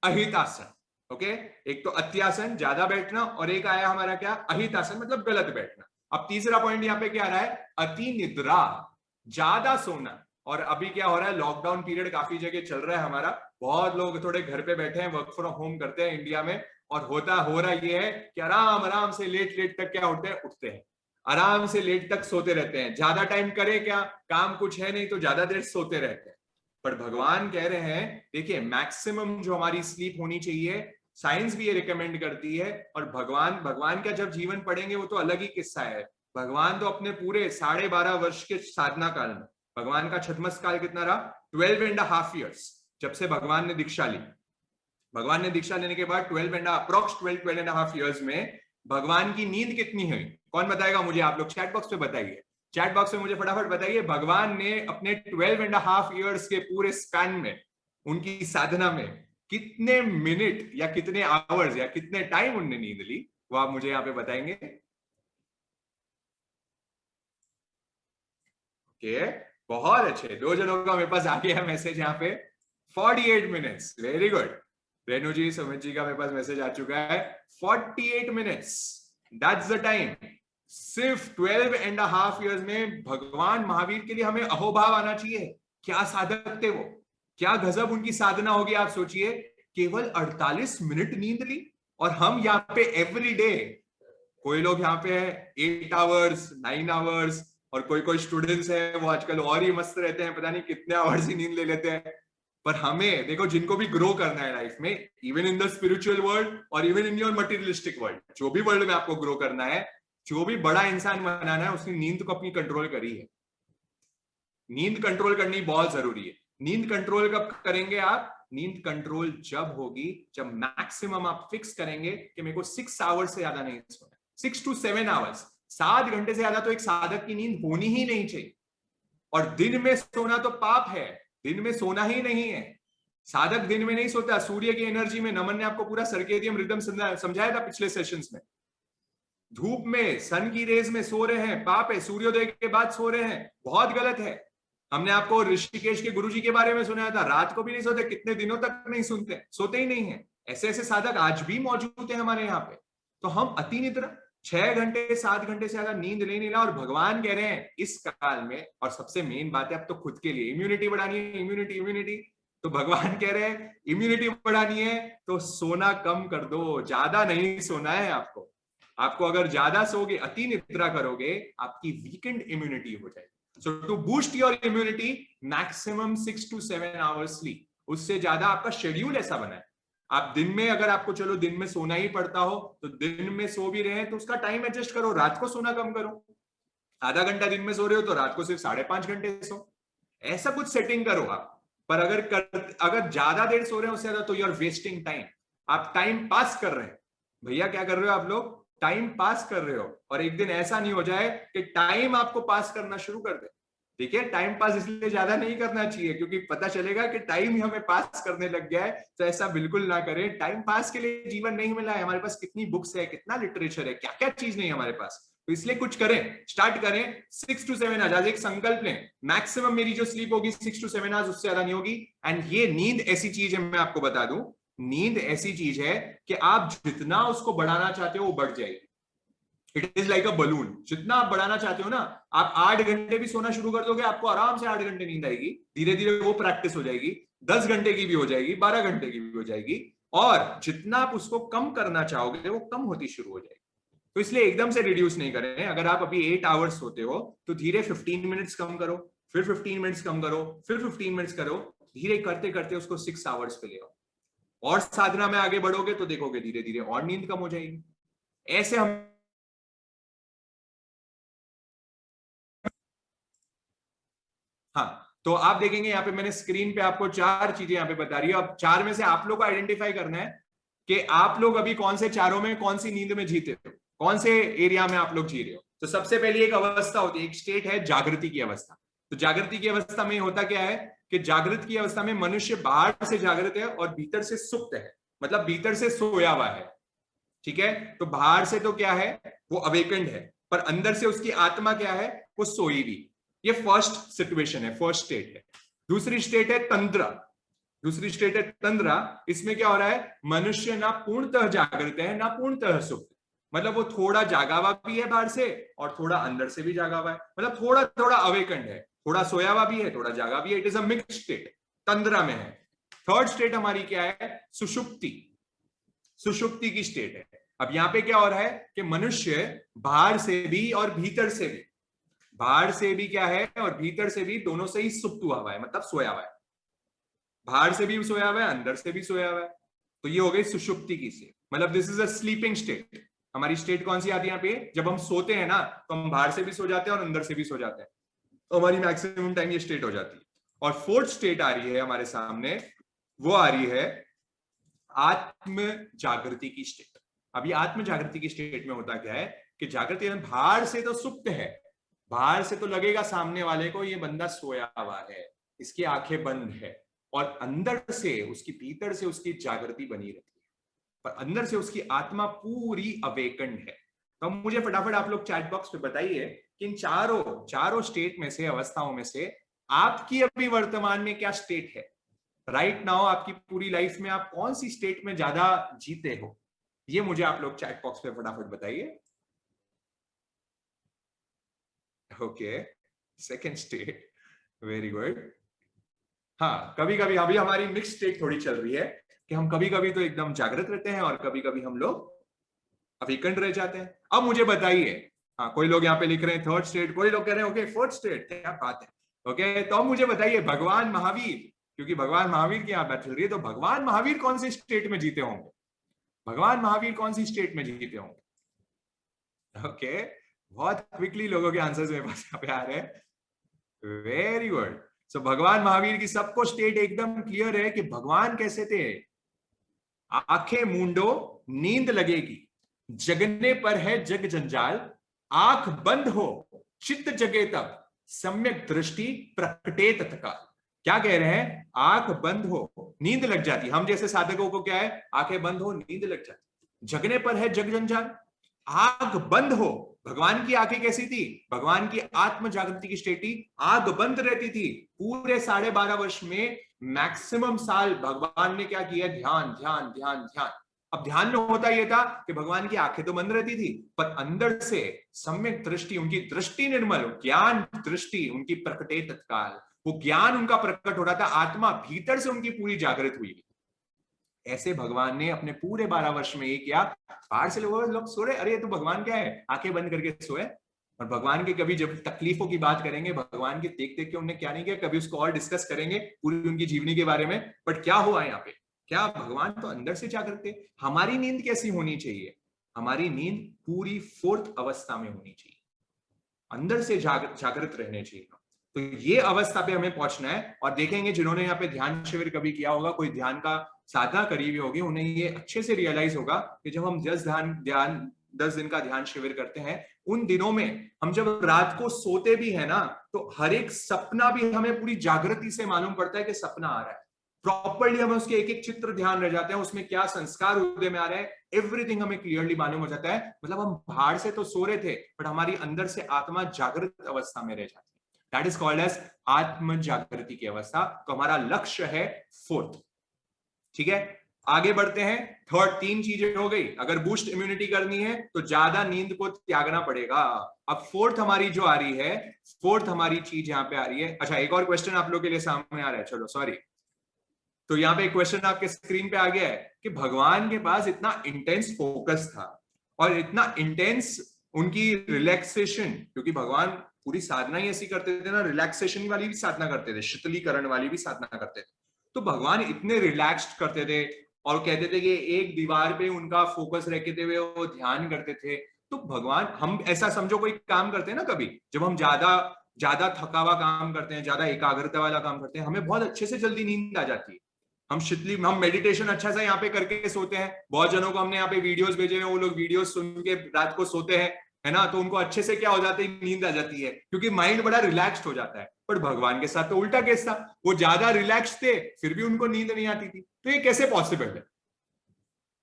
अहितासन। ओके, एक तो अत्यासन ज्यादा बैठना, और एक आया हमारा क्या? अहितासन, मतलब गलत बैठना। अब तीसरा पॉइंट यहाँ पे क्या आ रहा है? अति निद्रा, ज्यादा सोना। और अभी क्या हो रहा है, लॉकडाउन पीरियड काफी जगह चल रहा है हमारा, बहुत लोग थोड़े घर पे बैठे हैं, वर्क फ्रॉम होम करते हैं इंडिया में, और हो रहा ये है कि आराम आराम से लेट तक क्या उठते हैं, आराम से लेट तक सोते रहते हैं। ज्यादा टाइम करे क्या, काम कुछ है नहीं तो ज्यादा देर सोते रहते हैं। पर भगवान कह रहे हैं देखिए, मैक्सिमम जो हमारी स्लीप होनी चाहिए, साइंस भी ये रिकमेंड करती है। और भगवान का जब जीवन पढ़ेंगे वो तो अलग ही किस्सा है। भगवान तो अपने पूरे 12.5 वर्ष के साधना काल में, भगवान का छद्मस काल कितना रहा? 12.5 years, जब से भगवान ने दीक्षा ली। भगवान ने दीक्षा लेने के बाद 12.5 years में भगवान की नींद कितनी हुई? कौन बताएगा मुझे? आप लोग चैट बॉक्स पे बताइए, चैट बॉक्स में मुझे फटाफट बताइए। भगवान ने अपने 12.5 years के पूरे स्पैन में, उनकी साधना में, कितने मिनट या कितने आवर्स या कितने टाइम उन्होंने नींद ली, वो आप मुझे यहाँ पे बताएंगे। ओके, बहुत अच्छे, 2 जनों का मेरे पास आ गया मैसेज यहाँ पे, 48 minutes. Very good. Renu ji, Sumit ji का मेरे पास मैसेज आ चुका है, 48 मिनट्स, दैट्स द टाइम। सिर्फ 12.5 years में भगवान महावीर के लिए हमें अहोभाव आना चाहिए। क्या साधक थे वो, क्या गजब उनकी साधना होगी। आप सोचिए, केवल 48 मिनट नींद ली, और हम यहाँ पे एवरी डे, कोई लोग यहाँ पे 8 hours, 9 hours, और कोई स्टूडेंट्स है वो आजकल और ही मस्त रहते हैं, पता नहीं कितने आवर्स ही नींद ले लेते हैं। पर हमें देखो, जिनको भी ग्रो करना है लाइफ में, even in the spiritual world और even in your materialistic world, जो भी वर्ल्ड में आपको ग्रो करना है, जो भी बड़ा इंसान बनाना है, उसने नींद को अपनी कंट्रोल करी है। नींद कंट्रोल करनी बहुत जरूरी है। नींद कंट्रोल कब करेंगे आप? नींद कंट्रोल जब होगी जब मैक्सिमम आप फिक्स करेंगे कि मेरे को 6 आवर्स से ज्यादा नहीं सोना, 6 to 7 आवर्स, 7 घंटे से ज्यादा तो एक साधक की नींद होनी ही नहीं चाहिए। और दिन में सोना तो पाप है, दिन में सोना ही नहीं है। साधक दिन में नहीं सोता। सूर्य की एनर्जी में नमन ने आपको पूरा सर्केडियम रिदम समझाया था पिछले सेशंस में। धूप में, सन की रेज में सो रहे हैं, पाप है। सूर्योदय के बाद सो रहे हैं, बहुत गलत है। हमने आपको ऋषिकेश के गुरुजी के बारे में सुनाया था, रात को भी नहीं सोते, कितने दिनों तक नहीं सुनते, सोते ही नहीं है। ऐसे ऐसे साधक आज भी मौजूद है हमारे यहाँ पे। तो हम अति निद्रा, 6 घंटे 7 घंटे से ज्यादा नींद ले नहीं रहा। और भगवान कह रहे हैं इस काल में, और सबसे मेन बात है अब तो खुद के लिए इम्यूनिटी बढ़ानी है, इम्यूनिटी। तो भगवान कह रहे हैं इम्यूनिटी बढ़ानी है तो सोना कम कर दो, ज्यादा नहीं सोना है आपको। आपको अगर ज्यादा सोगे, अति निद्रा करोगे, आपकी वीकेंड इम्यूनिटी हो जाएगी। So to boost your immunity, maximum 6 to 7 hours sleep. उससे ज्यादा आपका शेड्यूल ऐसा बना है। आप दिन में, अगर आपको चलो दिन में सोना ही पड़ता हो तो दिन में सो भी रहे हैं तो उसका टाइम एडजस्ट करो, रात को सोना कम करो। आधा घंटा दिन में सो रहे हो तो रात को सिर्फ 5.5 घंटे सो, ऐसा कुछ सेटिंग करो आप। पर अगर ज्यादा देर सो रहे हैं उससे ज्यादा, तो यू आर वेस्टिंग टाइम। आप टाइम पास कर रहे हैं। भैया क्या कर रहे हो आप लोग? टाइम पास कर रहे हो। और एक दिन ऐसा नहीं हो जाए कि टाइम आपको पास करना शुरू कर दे। देखिए, टाइम पास इसलिए ज्यादा नहीं करना चाहिए क्योंकि पता चलेगा कि टाइम ही हमें पास करने लग गया है। तो ऐसा बिल्कुल ना करें। टाइम पास के लिए जीवन नहीं मिला है। हमारे पास कितनी बुक्स है, कितना लिटरेचर है, क्या क्या चीज नहीं है हमारे पास। तो इसलिए कुछ करें, स्टार्ट करें। 6 to 7 आवर्स, एक संकल्प लें, मैक्सिमम मेरी जो स्लीप होगी 6 to 7 आवर्स, उससे ज्यादा नहीं होगी। एंड ये नींद ऐसी चीज है, मैं आपको बता दूं, नींद ऐसी चीज है कि आप जितना उसको बढ़ाना चाहते हो वो बढ़ जाएगी। It is like a balloon. जितना आप बढ़ाना चाहते हो ना, आप 8 घंटे भी सोना शुरू कर दोगे, आपको आराम से 8 घंटे नींद आएगी। धीरे धीरे वो प्रैक्टिस हो जाएगी, 10 घंटे की भी हो जाएगी, 12 घंटे की भी हो जाएगी। और जितना आप उसको कम करना चाहोगे वो कम होती शुरू हो जाएगी। तो इसलिए एकदम से रिड्यूस नहीं करें। अगर आप अभी 8 आवर्स सोते हो तो धीरे 15 मिनट्स कम करो, फिर 15 मिनट्स कम करो, फिर 15 मिनट्स करो। धीरे करते करते उसको 6 आवर्स पे ले आओ। और साधना में आगे बढ़ोगे तो देखोगे धीरे धीरे और नींद कम हो जाएगी। ऐसे हम हाँ, तो आप देखेंगे यहाँ पे मैंने स्क्रीन पे आपको 4 चीजें यहाँ पे बता रही है। अब 4 में से आप लोग को आइडेंटिफाई करना है कि आप लोग अभी कौन से चारों में, कौन सी नींद में जीते हो, कौन से एरिया में आप लोग जी रहे हो। तो सबसे पहले एक अवस्था होती है, एक स्टेट है जागृति की अवस्था। तो जागृति की अवस्था में होता क्या है कि जागृत की अवस्था में मनुष्य बाहर से जागृत है और भीतर से सुप्त है, मतलब भीतर से सोया हुआ है। ठीक है, तो बाहर से तो क्या है, वो अवेकेंड है, पर अंदर से उसकी आत्मा क्या है, वो सोई हुई। ये फर्स्ट सिचुएशन है, फर्स्ट स्टेट है। दूसरी स्टेट है तंद्रा। दूसरी स्टेट है तंद्रा। इसमें क्या हो रहा है, मनुष्य ना पूर्णतः जागृत है ना पूर्णतः सुप्त। मतलब वो थोड़ा जागा हुआ भी है बाहर से और थोड़ा अंदर से भी जागा हुआ है, मतलब थोड़ा थोड़ा अवेकेंड है, थोड़ा सोया हुआ भी है, थोड़ा जागा भी है। It is a mixed state, तंद्रा में है। थर्ड स्टेट हमारी क्या है, सुषुप्ति। सुषुप्ति की स्टेट है। अब यहाँ पे क्या हो रहा है कि मनुष्य बाहर से भी और भीतर से भी, बाहर से भी क्या है और भीतर से भी, दोनों से ही सुप्त हुआ है, मतलब सोया हुआ है। बाहर से भी सोया हुआ है, अंदर से भी सोया हुआ है। तो ये हो गई सुषुप्ति की स्टेट, मतलब this is a sleeping state. हमारी स्टेट कौन सी आती है यहाँ पे, जब हम सोते हैं ना तो हम बाहर से भी सो जाते हैं और अंदर से भी सो जाते हैं। तो हमारी मैक्सिमम टाइम ये स्टेट हो जाती है। और फोर्थ स्टेट आ रही है हमारे सामने, वो आ रही है आत्म जागृति की स्टेट। अभी आत्म जागृति की स्टेट में होता क्या है कि जागृति में बाहर से तो सुप्त है, बाहर से तो लगेगा सामने वाले को ये बंदा सोया हुआ है, इसकी आंखें बंद है, और अंदर से उसकी, भीतर से उसकी जागृति बनी रहती है, पर अंदर से उसकी आत्मा पूरी अवेकन्ड है। तो अब मुझे फटाफट आप लोग चैट बॉक्स पे बताइए कि इन चारों स्टेट में से, अवस्थाओं में से आपकी अभी वर्तमान में क्या स्टेट है। राइट नाउ आपकी पूरी लाइफ में आप कौन सी स्टेट में ज्यादा जीते हो, ये मुझे आप लोग चैट बॉक्स पे फटाफट बताइए। Okay, second state, very good. हाँ, कभी कभी अभी हमारी मिक्स स्टेट थोड़ी चल रही है कि हम कभी कभी तो एकदम जागृत रहते हैं और कभी कभी हम लोग अवेकन्ड रह जाते हैं। अब मुझे बताइए, हाँ कोई लोग यहाँ पे लिख रहे हैं थर्ड स्टेट, कोई लोग कह रहे हैं ओके फोर्थ स्टेट, क्या बात है। ओके, तो अब मुझे बताइए भगवान महावीर क्योंकि भगवान महावीर की यहाँ बात चल रही है, तो भगवान महावीर कौन सी स्टेट में जीते होंगे? भगवान महावीर कौन सी स्टेट में जीते होंगे? ओके, बहुत क्विकली लोगों के आंसर्स मेरे पास यहाँ पे आ रहे हैं। Very good. सो भगवान महावीर की सबको स्टेट एकदम क्लियर है कि भगवान कैसे थे। आंखें मूंडो नींद लगेगी, जगने पर है जग जंजाल, आंख बंद हो चित्त जगे तब, सम्यक दृष्टि प्रकटे तत्काल। क्या कह रहे हैं? आंख बंद हो नींद लग जाती। हम जैसे साधकों को क्या है? आंखें बंद हो नींद लग जाती। जगने पर है जग जंजाल, आंख बंद हो। भगवान की आंखें कैसी थी? भगवान की आत्म जागृति की स्टेट थी, आंख बंद रहती थी। पूरे 12.5 वर्ष में मैक्सिमम साल भगवान ने क्या किया? ध्यान ध्यान ध्यान ध्यान। अब ध्यान में होता यह था कि भगवान की आंखें तो बंद रहती थी, पर अंदर से सम्यक दृष्टि, उनकी दृष्टि निर्मल, ज्ञान दृष्टि उनकी प्रकटे तत्काल। वो ज्ञान उनका प्रकट हो रहा था, आत्मा भीतर से उनकी पूरी जागृत हुई। ऐसे भगवान ने अपने पूरे 12 वर्ष में ये किया। बाहर से लोग सो रहे, अरे ये तो भगवान क्या है, आंखें बंद करके सोए। और भगवान के कभी जब तकलीफों की बात करेंगे, भगवान के देख देख के उन्होंने क्या नहीं किया, कभी उसको और डिस्कस करेंगे पूरी उनकी जीवनी के बारे में। बट क्या हुआ यहाँ पे? क्या भगवान तो अंदर से जागृत थे। हमारी नींद कैसी होनी चाहिए? हमारी नींद पूरी 4th अवस्था में होनी चाहिए, अंदर से जागृत रहने चाहिए। तो ये अवस्था पे हमें पहुंचना है। और देखेंगे जिन्होंने यहाँ पे ध्यान शिविर कभी किया होगा, कोई ध्यान का साधना करी हुई होगी, उन्हें ये अच्छे से रियलाइज होगा कि जब हम 10 दिन का ध्यान शिविर करते हैं, उन दिनों में हम जब रात को सोते भी है ना, तो हर एक सपना भी हमें पूरी जागृति से मालूम पड़ता है कि सपना आ रहा है। प्रॉपरली हमें उसके एक एक चित्र ध्यान रह जाते हैं, उसमें क्या संस्कार हृदय में आ रहे हैं, एवरीथिंग हमें क्लियरली मालूम हो जाता है। मतलब हम बाहर से तो सो रहे थे, बट हमारी अंदर से आत्मा जागृत अवस्था में रह जाती है। दैट इज कॉल्ड एज आत्म जागृति की अवस्था। तो हमारा लक्ष्य है 4th। ठीक है, आगे बढ़ते हैं। 3rd 3 चीजें हो गई। अगर बूस्ट इम्यूनिटी करनी है तो ज्यादा नींद को त्यागना पड़ेगा। अब 4th हमारी जो आ रही है, 4th हमारी चीज यहाँ पे आ रही है। अच्छा, एक और क्वेश्चन आप लोग के लिए सामने आ रहा है, चलो सॉरी। तो यहाँ पे एक क्वेश्चन आपके स्क्रीन पे आ गया है कि भगवान के पास इतना इंटेंस फोकस था और इतना इंटेंस उनकी रिलैक्सेशन, क्योंकि भगवान पूरी साधना ही ऐसी करते थे ना, रिलैक्सेशन वाली भी साधना करते थे, शीतलीकरण वाली भी साधना करते थे। तो भगवान इतने रिलैक्स्ड करते थे और कहते थे कि एक दीवार पे उनका फोकस रखते हुए वो ध्यान करते थे। तो भगवान, हम ऐसा समझो कोई काम करते हैं ना, कभी जब हम ज्यादा थका हुआ काम करते हैं, ज्यादा एकाग्रता वाला काम करते हैं, हमें बहुत अच्छे से जल्दी नींद आ जाती है। हम मेडिटेशन अच्छा सा यहाँ पे करके सोते हैं। बहुत जनों को हमने यहाँ पे वीडियोस भेजे हैं, वो लोग वीडियोस सुन के रात को सोते हैं, है ना, तो उनको अच्छे से क्या हो जाता है, नींद आ जाती है, क्योंकि माइंड बड़ा रिलैक्स्ड हो जाता है। पर भगवान के साथ तो उल्टा केस था, वो ज्यादा रिलैक्स थे फिर भी उनको नींद नहीं आती थी। तो ये कैसे पॉसिबल है?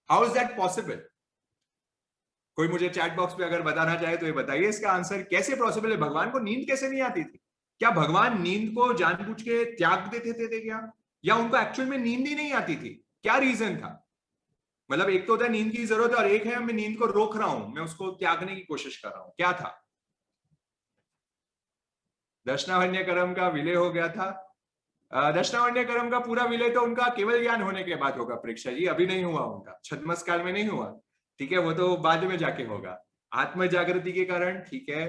How is that possible? कोई मुझे चैट बॉक्स पे अगर बताना चाहे तो ये बताइए इसका आंसर, कैसे पॉसिबल है? भगवान को नींद कैसे नहीं आती थी? क्या भगवान नींद को जानबूझ के त्याग देते थे क्या, या उनको एक्चुअल में नींद ही नहीं आती थी? क्या रीजन था? मतलब एक तो होता है नींद की जरूरत है, और एक है मैं नींद को रोक रहा हूं, मैं उसको त्यागने की कोशिश कर रहा हूं। क्या था? दशनावन्य कर्म का विलय हो गया था। दशनावन्य कर्म का पूरा विलय तो उनका केवल ज्ञान होने के बाद होगा परीक्षा जी, अभी नहीं हुआ उनका, छद्मस काल में नहीं हुआ। ठीक है, वो तो बाद में जाके होगा। आत्म जागृति के कारण, ठीक है,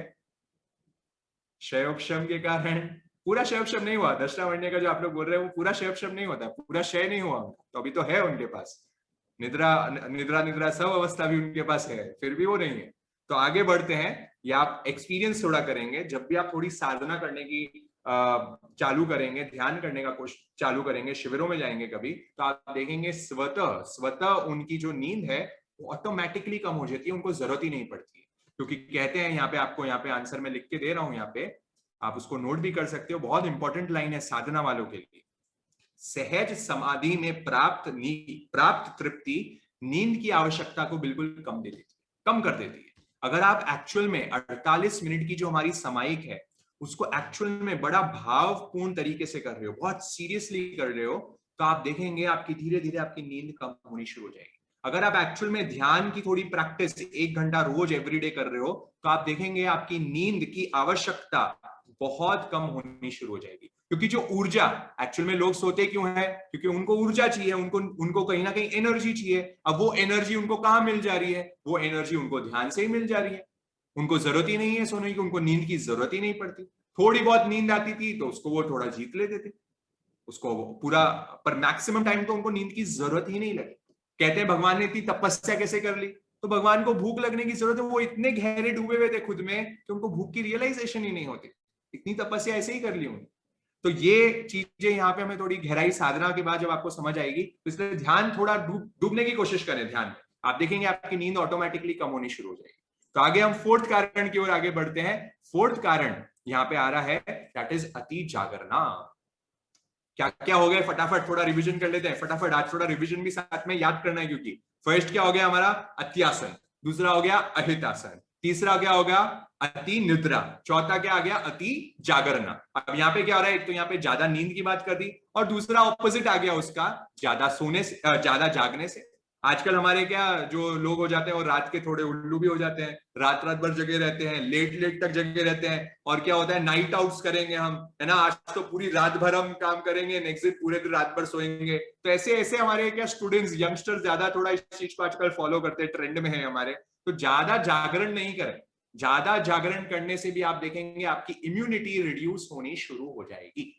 क्षयोपशम के कारण। पूरा क्षयोपशम नहीं हुआ दशनावन्य का, जो आप लोग बोल रहे हैं वो पूरा क्षयोपशम नहीं होता, पूरा क्षय नहीं हुआ उनका, तो अभी तो है उनके पास निद्रा सब अवस्था भी उनके पास है, फिर भी वो नहीं है। तो आगे बढ़ते हैं, या आप एक्सपीरियंस थोड़ा करेंगे जब भी आप थोड़ी साधना करने की चालू करेंगे, ध्यान करने का कोशिश चालू करेंगे, शिविरों में जाएंगे कभी, तो आप देखेंगे स्वतः उनकी जो नींद है वो ऑटोमेटिकली कम हो जाती है, उनको जरूरत ही नहीं पड़ती है। क्योंकि कहते हैं, यहाँ पे आपको यहाँ पे आंसर में लिख के दे रहा हूं, यहाँ पे आप उसको नोट भी कर सकते हो, बहुत इंपॉर्टेंट लाइन है साधना वालों के लिए। सहज समाधि में प्राप्त तृप्ति नींद की आवश्यकता को बिल्कुल कम कर देती है। अगर आप एक्चुअल में 48 मिनट की जो हमारी समायिक है उसको एक्चुअल में बड़ा भावपूर्ण तरीके से कर रहे हो, बहुत सीरियसली कर रहे हो, तो आप देखेंगे आपकी धीरे धीरे आपकी नींद कम होनी शुरू हो जाएगी। अगर आप एक्चुअल में ध्यान की थोड़ी प्रैक्टिस 1 घंटा रोज एवरीडे कर रहे हो, तो आप देखेंगे आपकी नींद की आवश्यकता बहुत कम होनी शुरू हो जाएगी। क्योंकि जो ऊर्जा, एक्चुअल में लोग सोते क्यों है? क्योंकि उनको ऊर्जा चाहिए, उनको कहीं ना कहीं एनर्जी चाहिए। अब वो एनर्जी उनको कहाँ मिल जा रही है? वो एनर्जी उनको ध्यान से ही मिल जा रही है। उनको जरूरत ही नहीं है सोने की, उनको नींद की जरूरत ही नहीं पड़ती। थोड़ी बहुत नींद आती थी तो उसको वो थोड़ा जीत लेते थे। उसको पूरा, पर मैक्सिमम टाइम तो उनको नींद की जरूरत ही नहीं लगी। कहते हैं भगवान ने इतनी तपस्या कैसे कर ली, तो भगवान को भूख लगने की जरूरत है, वो इतने गहरे डूबे हुए थे खुद में कि उनको भूख की रियलाइजेशन ही नहीं होती, इतनी तपस्या ऐसे ही कर ली उन्होंने। तो ये चीजें यहाँ पे हमें थोड़ी गहराई साधना के बाद जब आपको समझ आएगी, तो इसलिए ध्यान थोड़ा डूबने की कोशिश करें ध्यान में, आप देखेंगे आपकी नींद ऑटोमेटिकली कम होनी शुरू हो जाएगी। तो आगे हम फोर्थ कारण की ओर आगे बढ़ते हैं। फोर्थ कारण यहाँ पे आ रहा है, दैट इज अति जागरना। क्या क्या हो गया, फटाफट थोड़ा रिवीजन कर लेते हैं, फटाफट आज थोड़ा रिवीजन भी साथ में याद करना है, क्योंकि फर्स्ट क्या हो गया हमारा, अत्यासन, दूसरा हो गया अहितासन, तीसरा क्या हो गया, अति निद्रा, चौथा क्या आ गया, अति जागरना। अब यहाँ पे क्या हो रहा है, एक तो यहाँ पे ज्यादा नींद की बात कर दी, और दूसरा ऑपोजिट आ गया उसका, ज्यादा सोने से, ज्यादा जागने से। आजकल हमारे क्या जो लोग हो जाते हैं, और रात के थोड़े उल्लू भी हो जाते हैं, रात रात भर जगे रहते हैं, लेट लेट तक जगे रहते हैं, और क्या होता है, नाइट आउट्स करेंगे हम, है ना, आज तो पूरी रात भर हम काम करेंगे, नेक्स्ट दिन पूरे दिन रात भर सोएंगे। तो ऐसे ऐसे हमारे क्या स्टूडेंट्स, यंगस्टर्स ज्यादा थोड़ा इस चीज को आजकल फॉलो करते हैं, ट्रेंड में है हमारे। तो ज्यादा जागरण नहीं करें, ज्यादा जागरण करने से भी आप देखेंगे आपकी इम्यूनिटी रिड्यूस होनी शुरू हो जाएगी।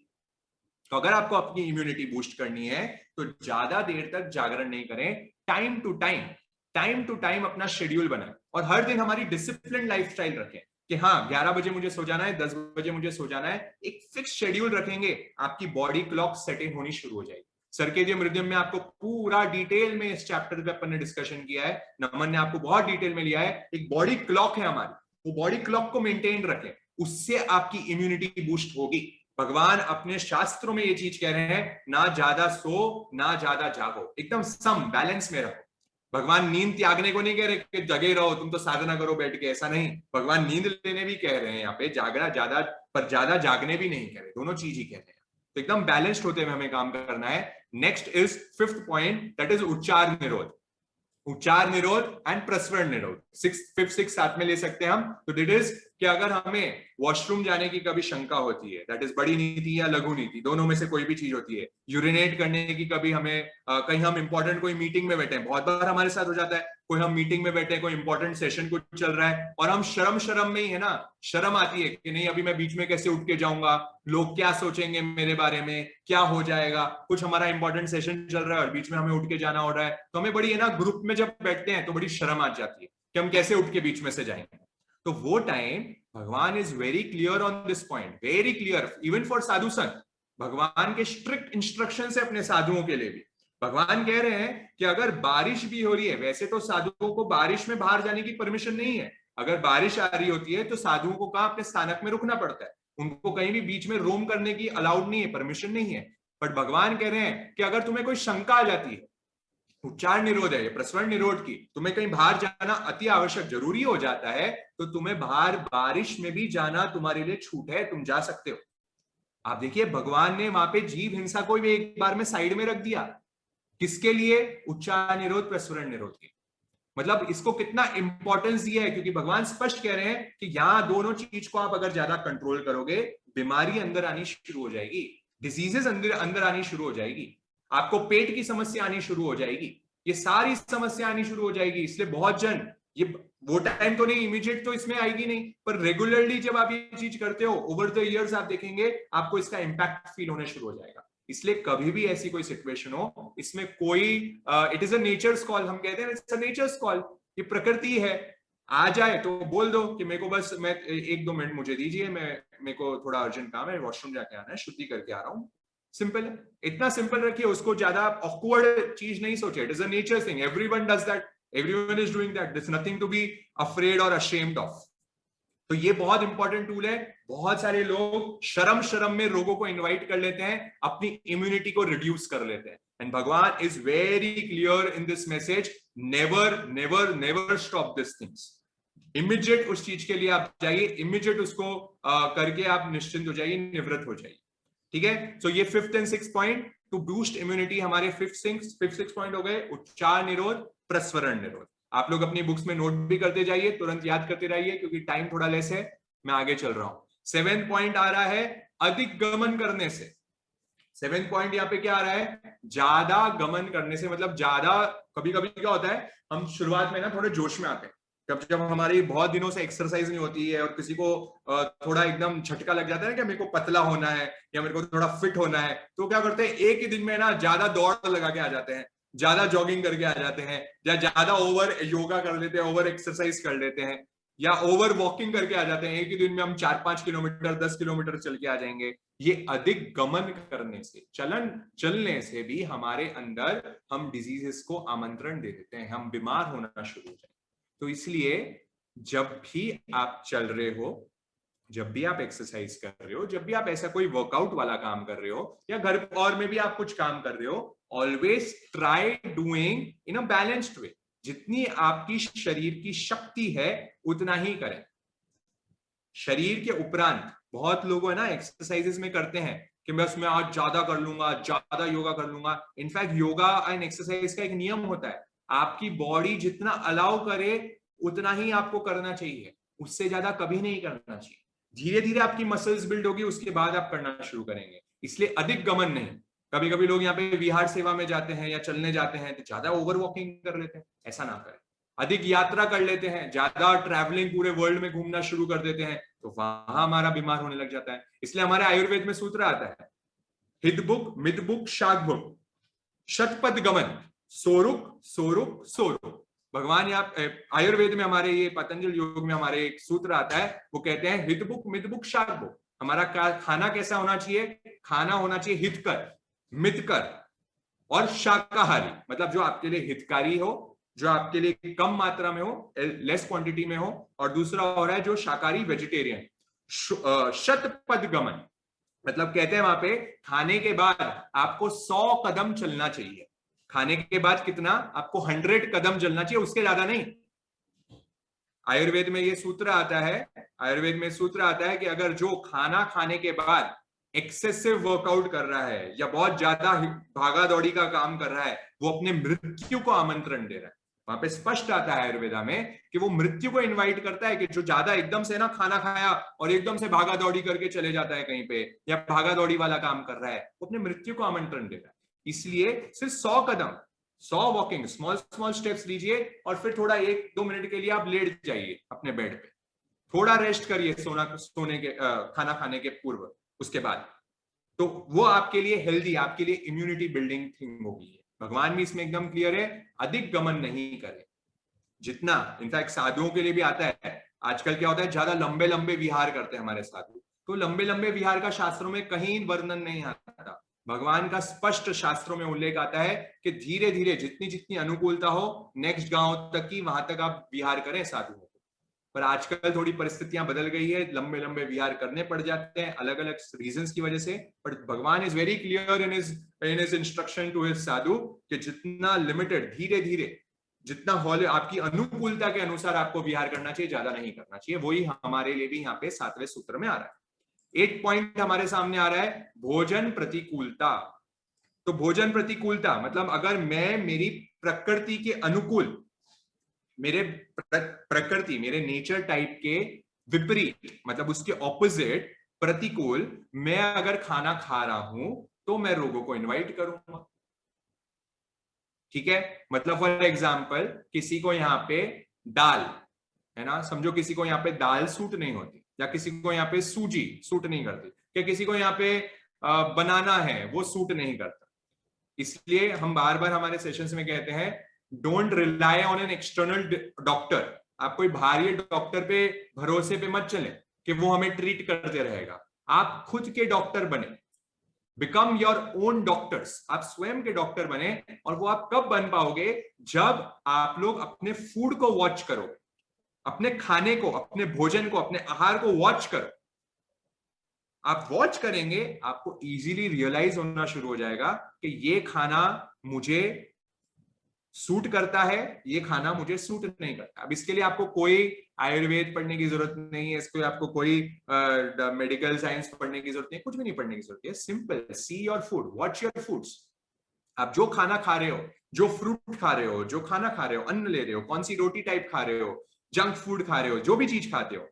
तो अगर आपको अपनी इम्यूनिटी बूस्ट करनी है तो ज्यादा देर तक जागरण नहीं करें, टाइम टू टाइम अपना शेड्यूल बनाएं, और हर दिन हमारी डिसिप्लिन लाइफस्टाइल रखें कि हाँ 11 बजे मुझे सो जाना है, 10 बजे मुझे सो जाना है, एक फिक्स शेड्यूल रखेंगे, आपकी बॉडी क्लॉक सेटिंग होनी शुरू हो जाएगी। सर्केडियन रिदम में आपको पूरा डिटेल में इस चैप्टर पे अपन ने डिस्कशन किया है, नमन ने आपको बहुत डिटेल में लिया है। एक बॉडी क्लॉक है हमारी, वो बॉडी क्लॉक को मेंटेन रखें, उससे आपकी इम्यूनिटी बूस्ट होगी। भगवान अपने शास्त्रों में ये चीज कह रहे हैं, ना ज्यादा सो ना ज्यादा जागो, एकदम सम बैलेंस में रहो। भगवान नींद त्यागने को नहीं कह रहे कि जगे रहो तुम तो साधना करो बैठ के, ऐसा नहीं, भगवान नींद लेने भी कह रहे हैं यहाँ पे, जागना ज्यादा पर ज्यादा जागने भी नहीं कह रहे, दोनों चीज ही कह रहे हैं। तो एकदम बैलेंस्ड होते हुए हमें काम करना है। Next is fifth point, that is उच्चार निरोध। उच्चार निरोध एंड प्रस्वरण निरोध, फिफ्थ सिक्स साथ में ले सकते हैं हम। तो दिट इज कि अगर हमें वॉशरूम जाने की कभी शंका होती है, दैट इज बड़ी नीति या लघु नीति, दोनों में से कोई भी चीज होती है, यूरिनेट करने की कभी हमें कहीं हम इंपॉर्टेंट कोई मीटिंग में बैठे हैं, बहुत बार हमारे साथ हो जाता है, कोई हम मीटिंग में बैठे हैं, कोई इंपॉर्टेंट सेशन कुछ चल रहा है, और हम शर्म में ही है ना, शर्म आती है कि नहीं अभी मैं बीच में कैसे उठ के जाऊंगा, लोग क्या सोचेंगे मेरे बारे में, क्या हो जाएगा, कुछ हमारा इंपॉर्टेंट सेशन चल रहा है और बीच में हमें उठ के जाना हो रहा है, तो हमें बड़ी है ना, ग्रुप में जब बैठते हैं तो बड़ी शर्म आ जाती है कि हम कैसे उठ के बीच में से जाएंगे। तो वो time Bhagwan is very clear on this point, very clear even for sadhu sant. भगवान के स्ट्रिक्ट इंस्ट्रक्शन है अपने साधुओं के लिए भी। भगवान कह रहे हैं कि अगर बारिश भी हो रही है, वैसे तो साधुओं को बारिश में बाहर जाने की परमिशन नहीं है, अगर बारिश आ रही होती है तो साधुओं को कहां, अपने स्थानक में रुकना पड़ता है, उनको कहीं भी बीच में रोम करने की अलाउड नहीं है, परमिशन नहीं है। बट भगवान कह रहे हैं कि अगर तुम्हें कोई शंका आ जाती है, उच्चार निरोध है, प्रस्वरण निरोध की, तुम्हें कहीं बाहर जाना अति आवश्यक जरूरी हो जाता है, तो तुम्हें बाहर बारिश में भी जाना तुम्हारे लिए छूट है, तुम जा सकते हो। आप देखिए भगवान ने वहां पे जीव हिंसा को भी एक बार में साइड में रख दिया, किसके लिए, उच्चार निरोध प्रस्वरण निरोध के। मतलब इसको कितना इंपॉर्टेंस दिया है, क्योंकि भगवान स्पष्ट कह रहे हैं कि यहां दोनों चीज को आप अगर ज्यादा कंट्रोल करोगे, बीमारी अंदर आनी शुरू हो जाएगी, डिजीजेस अंदर आनी शुरू हो जाएगी, आपको पेट की समस्या आनी शुरू हो जाएगी, ये सारी समस्या आनी शुरू हो जाएगी। इसलिए बहुत जन, ये वो टाइम तो नहीं, इमीडिएट तो इसमें आएगी नहीं, पर रेगुलरली जब आप ये चीज करते हो, ओवर द इयर्स आप देखेंगे आपको इसका इंपैक्ट फील होने शुरू हो जाएगा। इसलिए कभी भी ऐसी कोई सिचुएशन हो, इसमें कोई it is a nature's call, हम कहते हैं इट्स अ नेचर्स कॉल, ये प्रकृति है, आ जाए तो बोल दो कि मेरे को बस, मैं 1-2 मिनट मुझे दीजिए, मेरे को थोड़ा अर्जेंट काम है, वॉशरूम जाके आना है, शुद्धि करके आ रहा हूँ। सिंपल है, इतना सिंपल रखिए उसको, ज्यादा ऑकवर्ड चीज नहीं सोचे। It is a nature thing, everyone does that, everyone is doing that, there is nothing to be afraid और अशेम्ड ऑफ। तो ये बहुत इंपॉर्टेंट टूल है। बहुत सारे लोग शर्म में रोगों को इनवाइट कर लेते हैं, अपनी इम्यूनिटी को रिड्यूस कर लेते हैं। एंड भगवान is very clear in this message, never never never stop this things. Immediate उस चीज के लिए आप जाइए, इमीडिएट उसको करके आप निश्चिंत हो जाइए, निवृत्त हो जाइए। ठीक है, सो ये fifth and sixth point two boost immunity, हमारे फिफ्थ सिक्स पॉइंट हो गए, उच्चार निरोध, प्रस्वरण निरोध। आप लोग अपनी बुक्स में नोट भी करते जाइए, तुरंत याद करते रहिए, क्योंकि टाइम थोड़ा लेस है, मैं आगे चल रहा हूं। 7th पॉइंट आ रहा है अधिक गमन करने से। 7th पॉइंट यहाँ पे क्या आ रहा है, ज्यादा गमन करने से, मतलब ज्यादा, कभी कभी क्या होता है, हम शुरुआत में ना थोड़े जोश में आते हैं, जब हमारी बहुत दिनों से एक्सरसाइज नहीं होती है और किसी को थोड़ा एकदम झटका लग जाता है कि मेरे को पतला होना है या मेरे को थोड़ा फिट होना है, तो क्या करते हैं, एक ही दिन में ना ज्यादा दौड़ लगा के आ जाते हैं, ज्यादा जॉगिंग करके आ जाते हैं, या ज्यादा ओवर योगा कर लेते हैं, ओवर एक्सरसाइज कर लेते हैं, या ओवर वॉकिंग करके आ जाते हैं। एक ही दिन में हम 4-5 किलोमीटर 10 किलोमीटर चल के आ जाएंगे। ये अधिक गमन करने से, चलने से भी हमारे अंदर हम डिजीजेस को आमंत्रण दे देते हैं, हम बीमार होना शुरू हो जाएंगे। तो इसलिए जब भी आप चल रहे हो, जब भी आप एक्सरसाइज कर रहे हो, जब भी आप ऐसा कोई वर्कआउट वाला काम कर रहे हो, या घर और में भी आप कुछ काम कर रहे हो, always try doing in a balanced way. जितनी आपकी शरीर की शक्ति है उतना ही करें। शरीर के उपरांत बहुत लोग है ना एक्सरसाइजेस में करते हैं कि मैं उसमें आज ज्यादा कर लूंगा, ज्यादा योगा कर लूंगा। इनफैक्ट योगा एंड एक्सरसाइज का एक नियम होता है, आपकी बॉडी जितना अलाउ करे उतना ही आपको करना चाहिए, उससे ज्यादा कभी नहीं करना चाहिए। धीरे धीरे आपकी मसल्स बिल्ड होगी, उसके बाद आप करना शुरू करेंगे। इसलिए अधिक गमन नहीं। कभी कभी लोग यहाँ पे विहार सेवा में जाते हैं या चलने जाते हैं तो ज्यादा ओवर वॉकिंग कर लेते हैं, ऐसा ना करें। अधिक यात्रा कर लेते हैं, ज्यादा ट्रैवलिंग पूरे वर्ल्ड में घूमना शुरू कर देते हैं, तो वहां हमारा बीमार होने लग जाता है। इसलिए हमारे आयुर्वेद में सूत्र आता है, हितबुक मितबुक शागबुक शतपथ गमन सोरुक सोरुक सोरुक। भगवान यहाँ आयुर्वेद में, हमारे ये पतंजल योग में हमारे एक सूत्र आता है, वो कहते हैं हितबुक मितबुक शागबुक। हमारा खाना कैसा होना चाहिए? खाना होना चाहिए हितकर, मितकर और शाकाहारी, मतलब जो आपके लिए हितकारी हो, जो आपके लिए कम मात्रा में हो, लेस क्वांटिटी में हो, और दूसरा हो रहा है जो शाकाहारी वेजिटेरियन। शतपथ गमन मतलब कहते हैं वहां पे खाने के बाद आपको 100 कदम चलना चाहिए। खाने के बाद कितना? आपको 100 कदम चलना चाहिए, उसके ज्यादा नहीं। आयुर्वेद में ये सूत्र आता है, आयुर्वेद में सूत्र आता है कि अगर जो खाना खाने के बाद एक्सेसिव वर्कआउट कर रहा है या बहुत ज्यादा भागा दौड़ी का काम कर रहा है, वो अपने मृत्यु को आमंत्रण दे रहा है। वहां पे स्पष्ट आता है आयुर्वेदा में कि वो मृत्यु को इनवाइट करता है, कि जो ज्यादा एकदम से ना खाना खाया और एकदम से भागा दौड़ी करके चले जाता है कहीं पे, या भागा दौड़ी वाला काम कर रहा है, वो अपने मृत्यु को आमंत्रण दे रहा है। इसलिए सिर्फ 100 कदम, 100 वॉकिंग, स्मॉल स्मॉल स्टेप्स लीजिए, और फिर थोड़ा 1-2 मिनट के लिए आप लेट जाइए अपने बेड पे, थोड़ा रेस्ट करिए सोने के खाना खाने के पूर्व, उसके बाद। तो वो आपके लिए हेल्दी, आपके लिए इम्यूनिटी बिल्डिंग थिंग होगी। भगवान भी इसमें एकदम क्लियर है, अधिक गमन नहीं करें। जितना, इनफैक्ट साधुओं के लिए भी आता है। आजकल क्या होता है, ज्यादा लंबे लंबे विहार करते हैं हमारे साधु, तो लंबे लंबे विहार का शास्त्रों में कहीं वर्णन नहीं आता। भगवान का स्पष्ट शास्त्रों में उल्लेख आता है कि धीरे धीरे जितनी जितनी अनुकूलता हो, नेक्स्ट गांव तक की, वहां तक आप विहार करें साधुओं को। पर आजकल थोड़ी परिस्थितियां बदल गई है, लंबे लंबे विहार करने पड़ जाते हैं अलग अलग रीजंस की वजह से। But Bhagwan is very clear in his instruction to his sadhu कि जितना लिमिटेड, धीरे धीरे, जितना हॉल आपकी अनुकूलता के अनुसार आपको विहार करना चाहिए, ज्यादा नहीं करना चाहिए। वही हमारे लिए भी यहाँ पे 7वें सूत्र में आ रहा है। 8 पॉइंट हमारे सामने आ रहा है, भोजन प्रतिकूलता। तो भोजन प्रतिकूलता मतलब अगर मैं मेरी प्रकृति के अनुकूल, मेरे प्रकृति, मेरे नेचर टाइप के विपरीत, मतलब उसके ऑपोजिट, प्रतिकूल मैं अगर खाना खा रहा हूं, तो मैं रोगों को इनवाइट करूंगा। ठीक है, मतलब फॉर एग्जाम्पल किसी को यहाँ पे दाल है ना, समझो किसी को यहाँ पे दाल सूट नहीं होती, या किसी को यहाँ पे सूजी सूट नहीं करती, या किसी को यहाँ पे बनाना है वो सूट नहीं करता। इसलिए हम बार बार हमारे सेशंस में कहते हैं, don't rely on an external doctor. आप कोई बाहरी डॉक्टर पे भरोसे पे मत चले कि वो हमें ट्रीट करते रहेगा। आप खुद के डॉक्टर बने, बिकम योर ओन डॉक्टर्स, आप स्वयं के डॉक्टर बने। और वो आप कब बन पाओगे? जब आप लोग अपने फूड को वॉच करो, अपने खाने को, अपने भोजन को, अपने आहार को वॉच करो। आप वॉच करेंगे, आपको इजीली रियलाइज होना शुरू हो जाएगा कि ये खाना मुझे सूट करता है, ये खाना मुझे सूट नहीं करता। अब इसके लिए आपको कोई आयुर्वेद पढ़ने की जरूरत नहीं है, इसको आपको कोई मेडिकल साइंस पढ़ने की जरूरत नहीं है, कुछ भी नहीं पढ़ने की जरूरत है। Simple, see your food, watch your foods. आप जो खाना खा रहे हो, जो फ्रूट खा रहे हो, जो खाना खा रहे हो, अन्न ले रहे हो, कौन सी रोटी टाइप खा रहे हो, जंक फूड खा रहे हो, जो भी चीज खाते हो,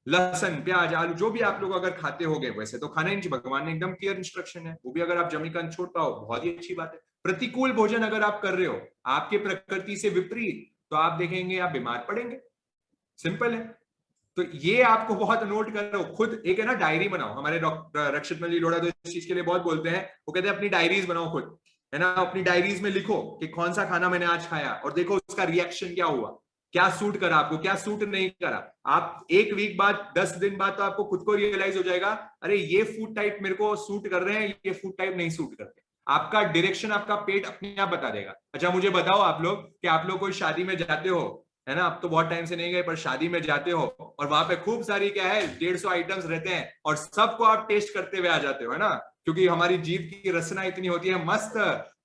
लहसन प्याज आलू जो भी आप लोग अगर खाते होगे, वैसे तो खाना नहीं, भगवान ने एकदम क्लियर इंस्ट्रक्शन है, वो भी अगर आप जमी का छोड़ पाओ बहुत ही अच्छी बात है। प्रतिकूल भोजन अगर आप कर रहे हो, आपके प्रकृति से विपरीत, तो आप देखेंगे आप बीमार पड़ेंगे। सिंपल है। तो ये आपको बहुत नोट करो, खुद एक है ना डायरी बनाओ। हमारे डॉक्टर रक्षित मल्ली लोढ़ा तो इस चीज के लिए बहुत बोलते हैं, वो कहते हैं अपनी डायरीज बनाओ खुद, है ना। अपनी डायरीज में लिखो कि कौन सा खाना मैंने आज खाया और देखो उसका रिएक्शन क्या हुआ, क्या सूट करा आपको, क्या सूट नहीं करा। आप एक वीक बाद, 10 दिन बाद तो आपको खुद को रियलाइज हो जाएगा, अरे ये फूड टाइप मेरे को सूट कर रहे हैं, ये फूड टाइप नहीं सूट करते। आपका डायरेक्शन आपका पेट अपने आप बता देगा। अच्छा मुझे बताओ आप लोग कि आप लोग कोई शादी में जाते हो, है ना, अब तो बहुत टाइम से नहीं गए, पर शादी में जाते हो और वहां पे खूब सारी क्या है 150 आइटम्स रहते हैं और सबको आप टेस्ट करते हुए आ जाते हो, है ना, क्योंकि हमारी जीभ की रसना इतनी होती है मस्त,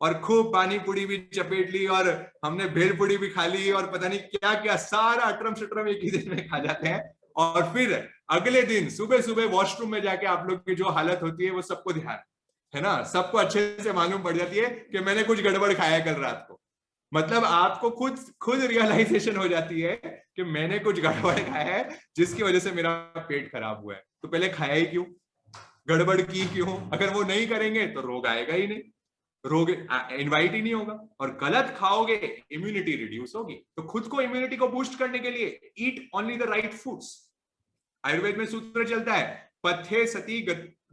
और खूब पानी पूरी भी चपेट ली और हमने भेल पूरी भी खा ली और पता नहीं क्या क्या सारा अटरम शटरम एक ही दिन में खा जाते हैं। और फिर अगले दिन सुबह सुबह वॉशरूम में जाके आप लोग की जो हालत होती है वो सबको ध्यान है ना, सबको अच्छे से मालूम पड़ जाती है कि मैंने कुछ गड़बड़ खाया कल रात को। मतलब आपको खुद खुद रियलाइजेशन हो जाती है कि मैंने कुछ गड़बड़ खाया है जिसकी वजह से मेरा पेट खराब हुआ है। तो पहले खाया ही क्यों, गड़बड़ की क्यों? अगर वो नहीं करेंगे तो रोग आएगा ही नहीं, रोग इनवाइट ही नहीं होगा। और गलत खाओगे इम्यूनिटी रिड्यूस होगी। तो खुद को इम्यूनिटी को बूस्ट करने के लिए eat only the right foods. Ayurveda में सूत्र चलता है पथ्ये सति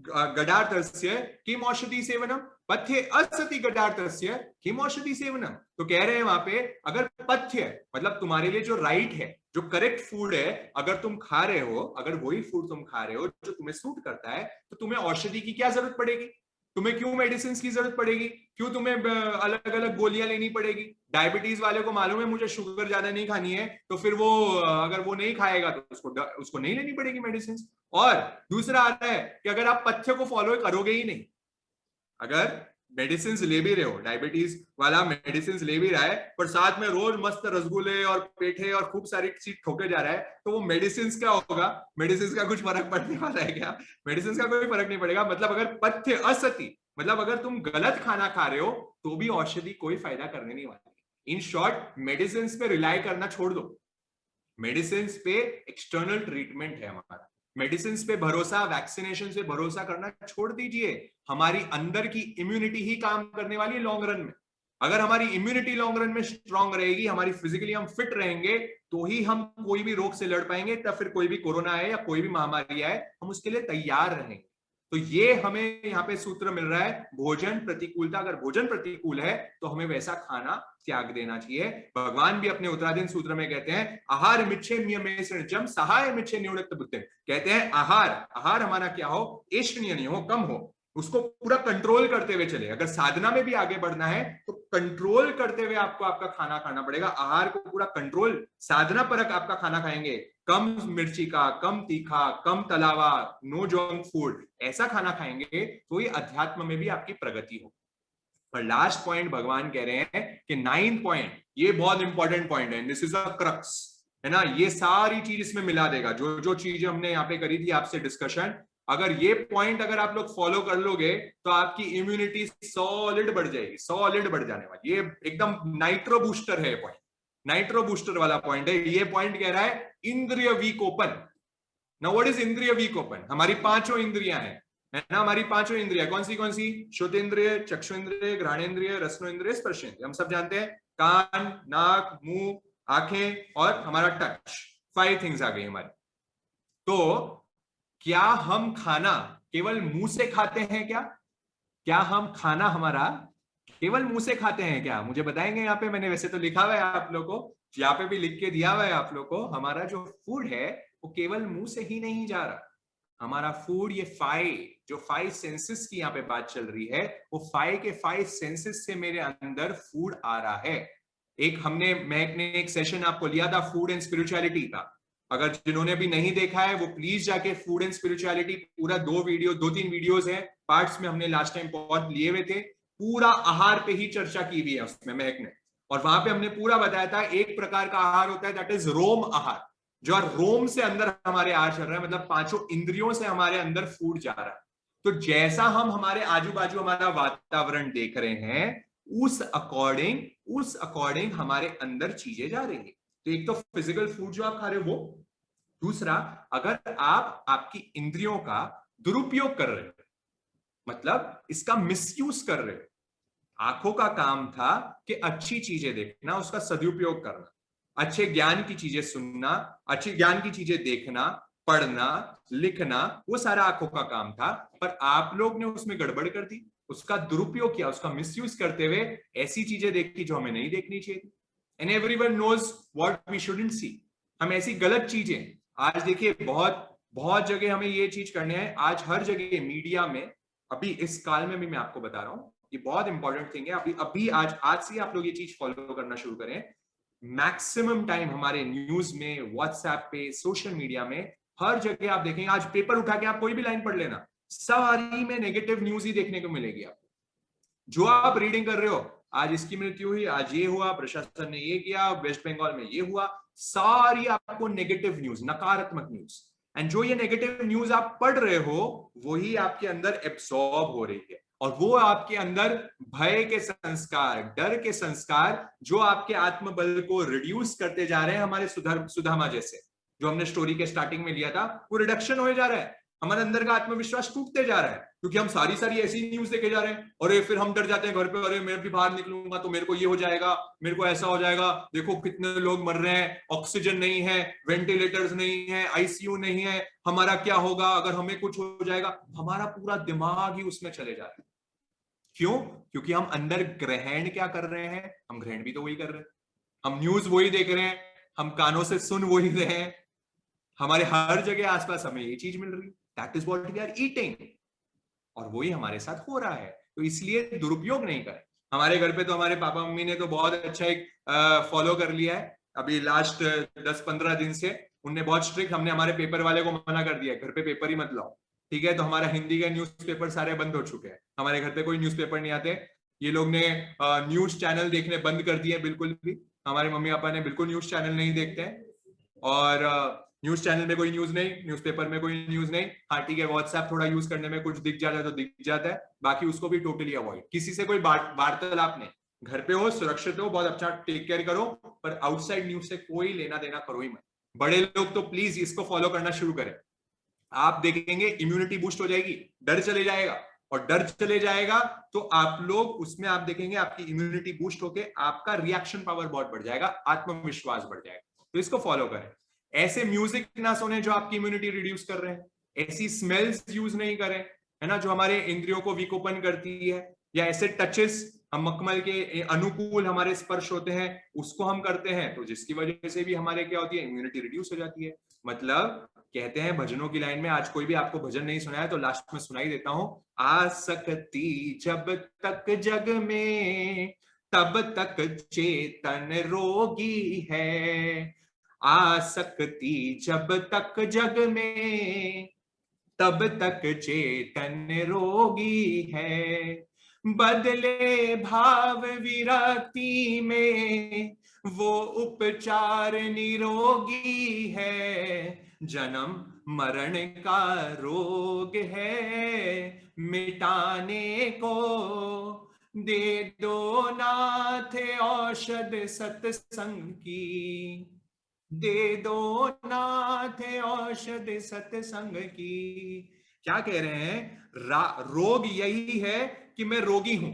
गडार्थस्य किम औषधि सेवनम, पथ्ये असति गडार्थस्य किम औषधि सेवनम। तो कह रहे हैं वहां पे अगर पथ्य मतलब तुम्हारे लिए जो राइट है, जो करेक्ट फूड है, अगर तुम खा रहे हो, अगर वही फूड तुम खा रहे हो जो तुम्हें सूट करता है, तो तुम्हें औषधि की क्या जरूरत पड़ेगी? तुम्हें क्यों मेडिसिन की जरूरत पड़ेगी? क्यों तुम्हें अलग अलग गोलियां लेनी पड़ेगी? डायबिटीज वाले को मालूम है मुझे शुगर ज्यादा नहीं खानी है, तो फिर वो अगर वो नहीं खाएगा तो उसको नहीं लेनी पड़ेगी मेडिसिन। और दूसरा आता है कि अगर आप पथ्य को फॉलो करोगे ही नहीं, अगर मेडिसिन ले भी रहे हो, डायबिटीज वाला मेडिसिन ले भी रहा है, पर साथ में रोज मस्त रसगुल्ले और पेठे और खूब सारी चीज ठोके जा रहा है, तो वो मेडिसिन क्या होगा? मेडिसिन का कुछ फर्क पड़ने वाला है क्या? मेडिसिन का कोई फर्क नहीं पड़ेगा। मतलब अगर पथ्य असति मतलब अगर तुम गलत खाना खा रहे हो तो भी औषधि कोई फायदा करने नहीं वाली। इन शॉर्ट मेडिसिन पे रिलाई करना छोड़ दो। मेडिसिन पे एक्सटर्नल ट्रीटमेंट है हमारा, मेडिसिन पे भरोसा, वैक्सीनेशन से भरोसा करना छोड़ दीजिए। हमारी अंदर की इम्यूनिटी ही काम करने वाली है लॉन्ग रन में। अगर हमारी इम्यूनिटी लॉन्ग रन में स्ट्रांग रहेगी, हमारी फिजिकली हम फिट रहेंगे, तो ही हम कोई भी रोग से लड़ पाएंगे। तब फिर कोई भी कोरोना आए या कोई भी महामारी आए, हम उसके लिए तैयार रहेंगे। तो ये हमें यहाँ पे सूत्र मिल रहा है, भोजन प्रतिकूलता। अगर भोजन प्रतिकूल है तो हमें वैसा खाना त्याग देना चाहिए। भगवान भी अपने उत्तराधीन सूत्र में कहते हैं आहार मिच्छे नियमेषण सहाय मिच्छे निवृत्त बुद्धि। कहते हैं आहार हमारा क्या हो, ऐषणीय नहीं हो, कम हो, उसको पूरा कंट्रोल करते हुए चले। अगर साधना में भी आगे बढ़ना है तो कंट्रोल करते हुए आपको आपका खाना खाना पड़ेगा। आहार को पूरा कंट्रोल, साधना परक आपका खाना खाएंगे, कम मिर्ची का, कम तीखा, कम तलावा, नो जंक फूड, ऐसा खाना खाएंगे तो ही अध्यात्म में भी आपकी प्रगति हो। और लास्ट पॉइंट भगवान कह रहे हैं कि 9th पॉइंट, ये बहुत इंपॉर्टेंट पॉइंट है, दिस इज अ क्रक्स, है ना, ये सारी चीज इसमें मिला देगा। जो जो चीजें हमने यहाँ पे करी थी आपसे डिस्कशन, अगर ये पॉइंट अगर आप लोग फॉलो कर लोगे तो आपकी इम्यूनिटी सॉलिड बढ़ जाएगी, सॉलिड बढ़ जाने वाली। ये एकदम नाइट्रो बूस्टर है पॉइंट, नाइट्रो बूस्टर वाला पॉइंट है। ये पॉइंट कह रहा है इंद्रिय weak open. Now what is इंद्रिय वीक ओपन? हमारी पांचों इंद्रियां हैं, है ना, हमारी पांचों इंद्रिया कौन सी? श्रुत इंद्रिय, चक्षु इंद्रिय, घ्राणेन्द्रिय, रसनो इंद्रिय, स्पर्श इंद्रिय। हम सब जानते हैं, कान, नाक, मुंह, आंखें और हमारा टच, 5 थिंग्स आ गई हमारी। तो क्या हम खाना केवल मुंह से खाते हैं क्या? क्या हम खाना हमारा केवल मुंह से खाते हैं क्या? मुझे बताएंगे यहाँ पे। मैंने वैसे तो लिखा हुआ है आप लोगों को, यहाँ पे भी लिख के दिया हुआ है आप लोगों को, हमारा जो फूड है वो केवल मुंह से ही नहीं जा रहा। हमारा फूड, ये 5 सेंसेस की यहाँ पे बात चल रही है, वो 5 सेंसेस से मेरे अंदर फूड आ रहा है। मैंने एक सेशन आपको लिया था फूड एंड स्पिरिचुअलिटी का। अगर जिन्होंने भी नहीं देखा है वो प्लीज जाके फूड एंड स्पिरिचुअलिटी पूरा 2-3 वीडियोस है, पार्ट्स में हमने लास्ट टाइम बहुत लिए हुए थे। पूरा आहार पे ही चर्चा की हुई है उसमें महक ने, और वहां पे हमने पूरा बताया था एक प्रकार का आहार होता है दैट इज रोम आहार, जो रोम से अंदर हमारे आहार चल रहा है, मतलब 5 इंद्रियों से हमारे अंदर फूड जा रहा है। तो जैसा हम हमारे आजू बाजू हमारा वातावरण देख रहे हैं, उस अकॉर्डिंग हमारे अंदर चीजें जा रही है। तो एक तो फिजिकल फूड जो आप खा रहे हो वो, दूसरा अगर आप आपकी इंद्रियों का दुरुपयोग कर रहे हो, मतलब इसका मिसयूज कर रहे हो। आंखों का काम था कि अच्छी चीजें देखना, उसका सदुपयोग करना। अच्छे ज्ञान की चीजें सुनना, अच्छे ज्ञान की चीजें देखना, पढ़ना, लिखना, वो सारा आंखों का काम था। पर आप लोग ने उसमें गड़बड़ कर दी, उसका दुरुपयोग किया, उसका मिसयूज करते हुए ऐसी चीजें देखी जो हमें नहीं देखनी चाहिए। And everyone knows what we shouldn't see. हम ऐसी गलत चीजें आज देखिए, बहुत बहुत जगह हमें ये चीज करने हैं। आज हर जगह मीडिया में, अभी इस काल में भी मैं आपको बता रहा हूं, ये बहुत इंपॉर्टेंट थिंग है। अभी अभी आज से आप लोग ये चीज फॉलो करना शुरू करें। मैक्सिमम टाइम हमारे न्यूज में, व्हाट्सएप पे, सोशल मीडिया में, हर जगह आप देखेंगे, आज पेपर उठा के आप कोई भी लाइन पढ़ लेना, सारी में नेगेटिव न्यूज ही देखने को मिलेगी आपको। जो आप रीडिंग कर रहे हो, आज इसकी मृत्यु हुई, आज ये हुआ, प्रशासन ने ये किया, वेस्ट बंगाल में ये हुआ, सारी आपको नेगेटिव न्यूज, नकारात्मक न्यूज। एंड जो ये नेगेटिव न्यूज आप पढ़ रहे हो, वही आपके अंदर एब्सॉर्ब हो रही है, और वो आपके अंदर भय के संस्कार, डर के संस्कार, जो आपके आत्मबल को रिड्यूस करते जा रहे हैं। हमारे सुदामा जैसे, जो हमने स्टोरी के स्टार्टिंग में लिया था, वो रिडक्शन हो जा रहा है। हमारे अंदर का आत्मविश्वास टूटते जा रहा है, क्योंकि हम सारी ऐसी न्यूज देखे जा रहे हैं। और फिर हम डर जाते हैं घर पे, अरे मैं भी बाहर निकलूंगा तो मेरे को ये हो जाएगा, मेरे को ऐसा हो जाएगा, देखो कितने लोग मर रहे हैं, ऑक्सीजन नहीं है, वेंटिलेटर्स नहीं है, आईसीयू नहीं है, हमारा क्या होगा अगर हमें कुछ हो जाएगा। हमारा पूरा दिमाग ही उसमें चले जा रहा है। क्यों? क्योंकि हम अंदर ग्रहण क्या कर रहे हैं? हम ग्रहण भी तो वही कर रहे हैं, हम न्यूज वही देख रहे हैं, हम कानों से सुन वही रहे हैं, हमारे हर जगह आसपास हमें ये चीज मिल रही है, that is what we are eating, और वही हमारे साथ हो रहा है। तो इसलिए दुरुपयोग नहीं करें। हमारे घर पे तो हमारे पापा मम्मी ने तो बहुत अच्छा एक फॉलो कर लिया है अभी लास्ट 10-15 दिन से। उनने बहुत स्ट्रिक्ट, हमने हमारे पेपर वाले को मना कर दिया, घर पे पेपर ही मत लाओ, ठीक है? तो हमारा हिंदी के न्यूज़पेपर सारे बंद हो चुके हैं, हमारे घर पे कोई न्यूज़पेपर नहीं आते। ये लोग ने न्यूज चैनल देखने बंद कर दिए, बिल्कुल भी हमारे मम्मी पापा ने बिल्कुल न्यूज चैनल नहीं देखते हैं। और न्यूज चैनल में कोई न्यूज नहीं, न्यूज़पेपर में कोई न्यूज नहीं। हाँ ठीक है, व्हाट्सएप थोड़ा यूज करने में कुछ दिख जाता है तो दिख जाता है, बाकी उसको भी टोटली अवॉइड। किसी से कोई वार्तालाप नहीं, घर पे हो, सुरक्षित हो, बहुत अच्छा टेक केयर करो, पर आउटसाइड न्यूज से कोई लेना देना करो ही मत। बड़े लोग तो प्लीज इसको फॉलो करना शुरू करें। आप देखेंगे इम्यूनिटी बूस्ट हो जाएगी, डर चले जाएगा, और डर चले जाएगा तो आप लोग उसमें आप देखेंगे आपकी इम्यूनिटी बूस्ट होके आपका रिएक्शन पावर बहुत बढ़ जाएगा, आत्मविश्वास बढ़ जाएगा। तो इसको फॉलो करें। ऐसे म्यूजिक ना सुने जो आपकी इम्यूनिटी रिड्यूस कर रहे हैं, ऐसी स्मेल्स यूज नहीं करें, है ना, जो हमारे इंद्रियों को विकोपन करती है, या ऐसे टचेस, हम मखमल के अनुकूल हमारे स्पर्श होते हैं, उसको हम करते हैं, तो जिसकी वजह से भी हमारे क्या होती है, इम्यूनिटी रिड्यूस हो जाती है। मतलब कहते हैं भजनों की लाइन में, आज कोई भी आपको भजन नहीं सुनाया तो लास्ट में सुनाई देता हूं, आसक्ति जब तक जग में तब तक चेतन रोगी है, आसक्ति जब तक जग में तब तक चेतन रोगी है, बदले भाव विरक्ति में वो उपचार निरोगी है, जन्म मरण का रोग है मिटाने को, दे दो नाथ औषध सत्संग की, दे दो नाथ औषध सत्संग की। क्या कह रहे हैं? रोग यही है कि मैं रोगी हूं।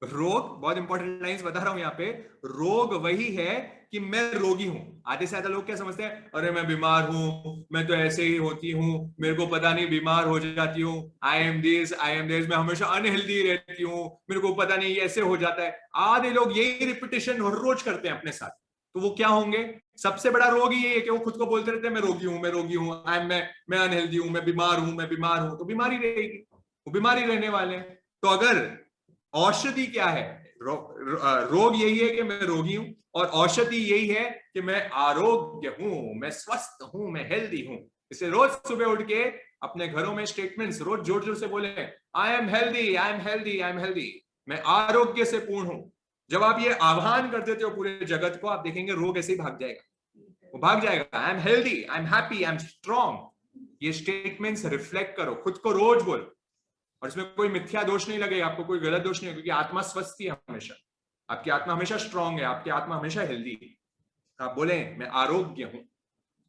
रोग, बहुत इंपॉर्टेंट लाइंस बता रहा हूं यहाँ पे, रोग वही है कि मैं रोगी हूं। आधे से ज्यादा लोग क्या समझते हैं, अरे मैं बीमार हूं, मैं तो ऐसे ही होती हूं, मेरे को पता नहीं, बीमार हो जाती हूं, आई एम दिस, मैं हमेशा अनहेल्दी रहती हूं, मेरे को पता नहीं ऐसे हो जाता है। आधे लोग यही रिपीटेशन हर रोज करते हैं अपने साथ। तो वो क्या होंगे? सबसे बड़ा रोग ही ये है कि वो खुद को बोलते रहते हैं मैं रोगी हूं, मैं रोगी हूं, मैं अनहेल्दी हूं, मैं बीमार हूं, मैं बीमार हूं। तो बीमारी रहेगी, वो बीमारी रहने वाले हैं। तो अगर औषधि क्या है? रोग यही है कि मैं रोगी हूं, और औषधि यही है कि मैं आरोग्य हूं, मैं स्वस्थ हूं, मैं हेल्दी हूं। इसे रोज सुबह उठ के अपने घरों में स्टेटमेंट्स रोज जोर जोर से बोले, I am healthy, I am healthy, I am healthy, मैं आरोग्य से पूर्ण हूं। जब आप ये आह्वान कर देते हो पूरे जगत को, आप देखेंगे रोग ऐसे ही भाग जाएगा, वो भाग जाएगा। I am healthy, I am happy, I am strong. ये स्टेटमेंट्स रिफ्लेक्ट करो, खुद को रोज बोलो, और इसमें कोई मिथ्या दोष नहीं लगेगा, आपको कोई गलत दोष नहीं है, क्योंकि आत्मा स्वस्थ है हमेशा, आपकी आत्मा हमेशा स्ट्रांग है, आपकी आत्मा हमेशा हेल्दी है। आप बोले मैं आरोग्य हूं,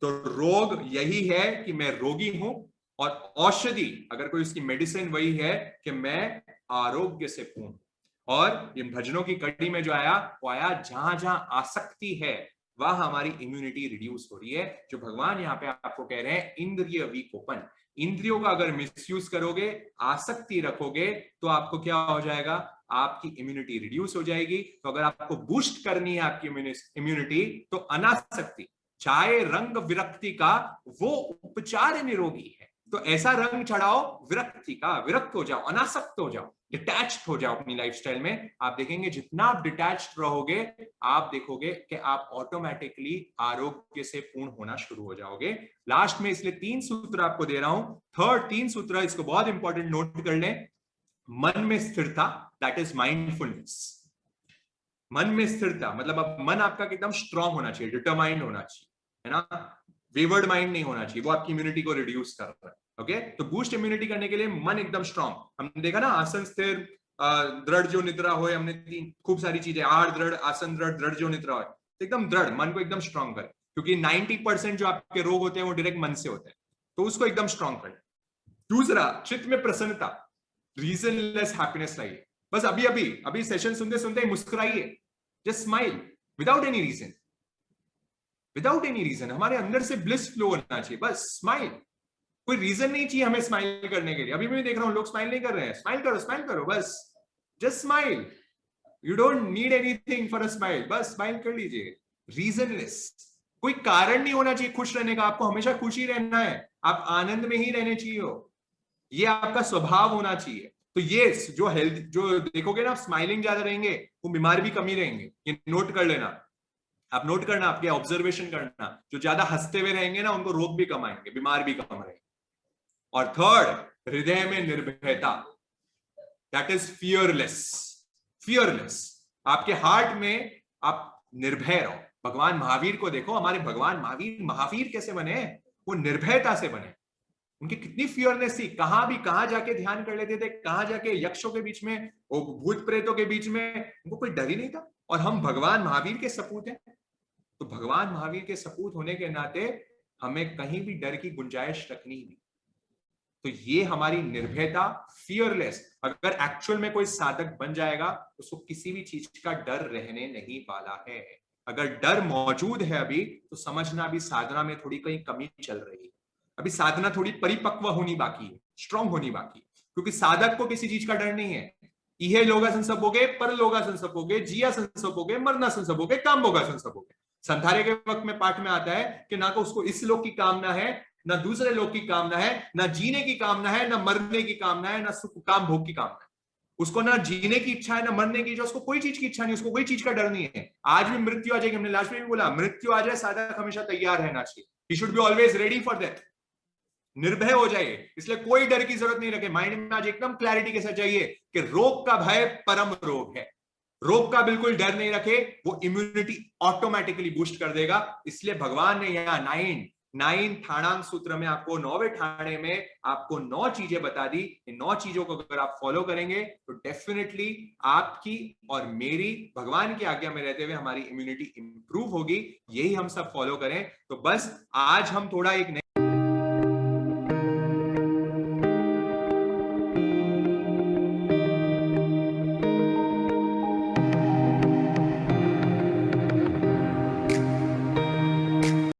तो रोग यही है कि मैं रोगी हूं, और औषधि अगर कोई उसकी मेडिसिन वही है कि मैं आरोग्य से पूर्ण। और इन भजनों की कड़ी में जो आया, वो आया जहां जहां आसक्ति है वह हमारी इम्यूनिटी रिड्यूस हो रही है। जो भगवान यहाँ पे आपको कह रहे हैं इंद्रिय विकोपन, इंद्रियों का अगर मिसयूज करोगे, आसक्ति रखोगे, तो आपको क्या हो जाएगा, आपकी इम्यूनिटी रिड्यूस हो जाएगी। तो अगर आपको बूस्ट करनी है आपकी इम्यूनिटी, तो अनासक्ति, चाहे रंग विरक्ति का, वो उपचार निरोगी है। तो ऐसा रंग चढ़ाओ विरक्ति का, विरक्त हो जाओ, अनासक्त हो जाओ, डिटैच्ड हो जाओ अपनी लाइफस्टाइल में। आप देखेंगे जितना आप डिटैच्ड रहोगे, आप देखोगे कि आप ऑटोमेटिकली आरोग्य से पूर्ण होना शुरू हो जाओगे। लास्ट में इसलिए 3 सूत्र आपको दे रहा हूं। थर्ड 3 सूत्र, इसको बहुत इंपॉर्टेंट नोट कर लें। मन में स्थिरता, दैट इज माइंडफुलनेस। मन में स्थिरता मतलब अब मन आपका एकदम स्ट्रांग होना चाहिए, डिटरमाइंड होना चाहिए, है ना, वेवर्ड माइंड नहीं होना चाहिए, वो आपकी इम्यूनिटी को रिड्यूस कर रहा है। ओके, तो बूस्ट इम्यूनिटी करने के लिए मन एकदम स्ट्रांग। हमने देखा ना, आसन स्थिर, दृढ़ जो निद्रा होए, हमने 3 खूब सारी चीजें, आहार दृढ़, आसन दृढ़, दृढ़ जो निद्रा होए, तो एकदम दृढ़, मन को एकदम स्ट्रांग करे, क्योंकि 90% जो आपके रोग होते हैं वो डायरेक्ट मन से होते हैं, तो उसको एकदम स्ट्रांग करे। दूसरा, चित्त में प्रसन्नता, रीजनलेस हैप्पीनेस लाइए। बस अभी सेशन सुनते सुनते ही मुस्कुराइए, just smile without any reason, without any reason. हमारे अंदर से ब्लिस फ्लो होना चाहिए, बस स्माइल। कोई रीजन नहीं चाहिए हमें स्माइल करने के लिए। अभी मैं देख रहा हूं लोग स्माइल नहीं कर रहे हैं, स्माइल करो, बस just smile. You don't need anything for a smile, बस स्माइल कर लीजिए, रीजनलेस। कोई कारण नहीं होना चाहिए खुश रहने का, आपको हमेशा खुशी रहना है, आप आनंद में ही रहने चाहिए हो, ये आपका स्वभाव होना चाहिए। तो ये जो हेल्थ, जो देखोगे ना आप स्माइलिंग ज्यादा रहेंगे, वो बीमार भी कम ही रहेंगे, ये नोट कर लेना। आप नोट करना, आपके ऑब्जर्वेशन करना, जो ज्यादा हंसते हुए रहेंगे ना उनको रोग भी कम आएंगे, बीमार भी कम रहेंगे। और थर्ड, हृदय में निर्भयता, दैट इज फियरलेस। फियरलेस, आपके हार्ट में आप निर्भय रहो। भगवान महावीर को देखो, हमारे भगवान महावीर कैसे बने, वो निर्भयता से बने। उनकी कितनी फियरनेस थी, कहां जाके ध्यान कर लेते थे, कहां जाके यक्षों के बीच में, वो भूत प्रेतों के बीच में, उनको कोई डर ही नहीं था। और हम भगवान महावीर के सपूत हैं, तो भगवान महावीर के सपूत होने के नाते हमें कहीं भी डर की गुंजाइश रखनी नहीं। तो ये हमारी निर्भयता, फियरलेस। अगर एक्चुअल में कोई साधक बन जाएगा, उसको किसी भी चीज का डर रहने नहीं वाला है। अगर डर मौजूद है अभी, तो समझना अभी साधना में थोड़ी कहीं कमी चल रही है, अभी साधना थोड़ी परिपक्व होनी बाकी है, स्ट्रांग होनी बाकी है। क्योंकि साधक को किसी चीज का डर नहीं है। इहे लोगासन सपोगे, परलोगासन सपोगे, जियासन सपोगे, मरनासन सपोगे, काम भोगासन सपोगे। संधारे के वक्त में पाठ में आता है कि ना तो उसको इस लोक की कामना है, ना दूसरे लोग की कामना है, ना जीने की कामना है, ना मरने की कामना है, ना सुख काम भोग की कामना है। उसको ना जीने की इच्छा है, ना मरने की, जो उसको कोई चीज की इच्छा नहीं, उसको कोई चीज का डर नहीं है। आज भी मृत्यु आ जाएगी, हमने लास्ट में भी बोला, मृत्यु आ जाए साधक हमेशा तैयार रहना चाहिए। He should be always ready for death. निर्भय हो जाइए, इसलिए कोई डर की जरूरत नहीं रखे। माइंड में आज एकदम क्लैरिटी के साथ चाहिए कि रोग का भय परम रोग है, रोग का बिल्कुल डर नहीं रखे, वो इम्यूनिटी ऑटोमेटिकली बूस्ट कर देगा। इसलिए भगवान ने यहाँ 9 ठाणांग सूत्र में आपको 9वें ठाणे में आपको 9 चीजें बता दी। इन 9 चीजों को अगर आप फॉलो करेंगे तो डेफिनेटली आपकी और मेरी, भगवान की आज्ञा में रहते हुए हमारी इम्यूनिटी इंप्रूव होगी। यही हम सब फॉलो करें। तो बस आज हम थोड़ा एक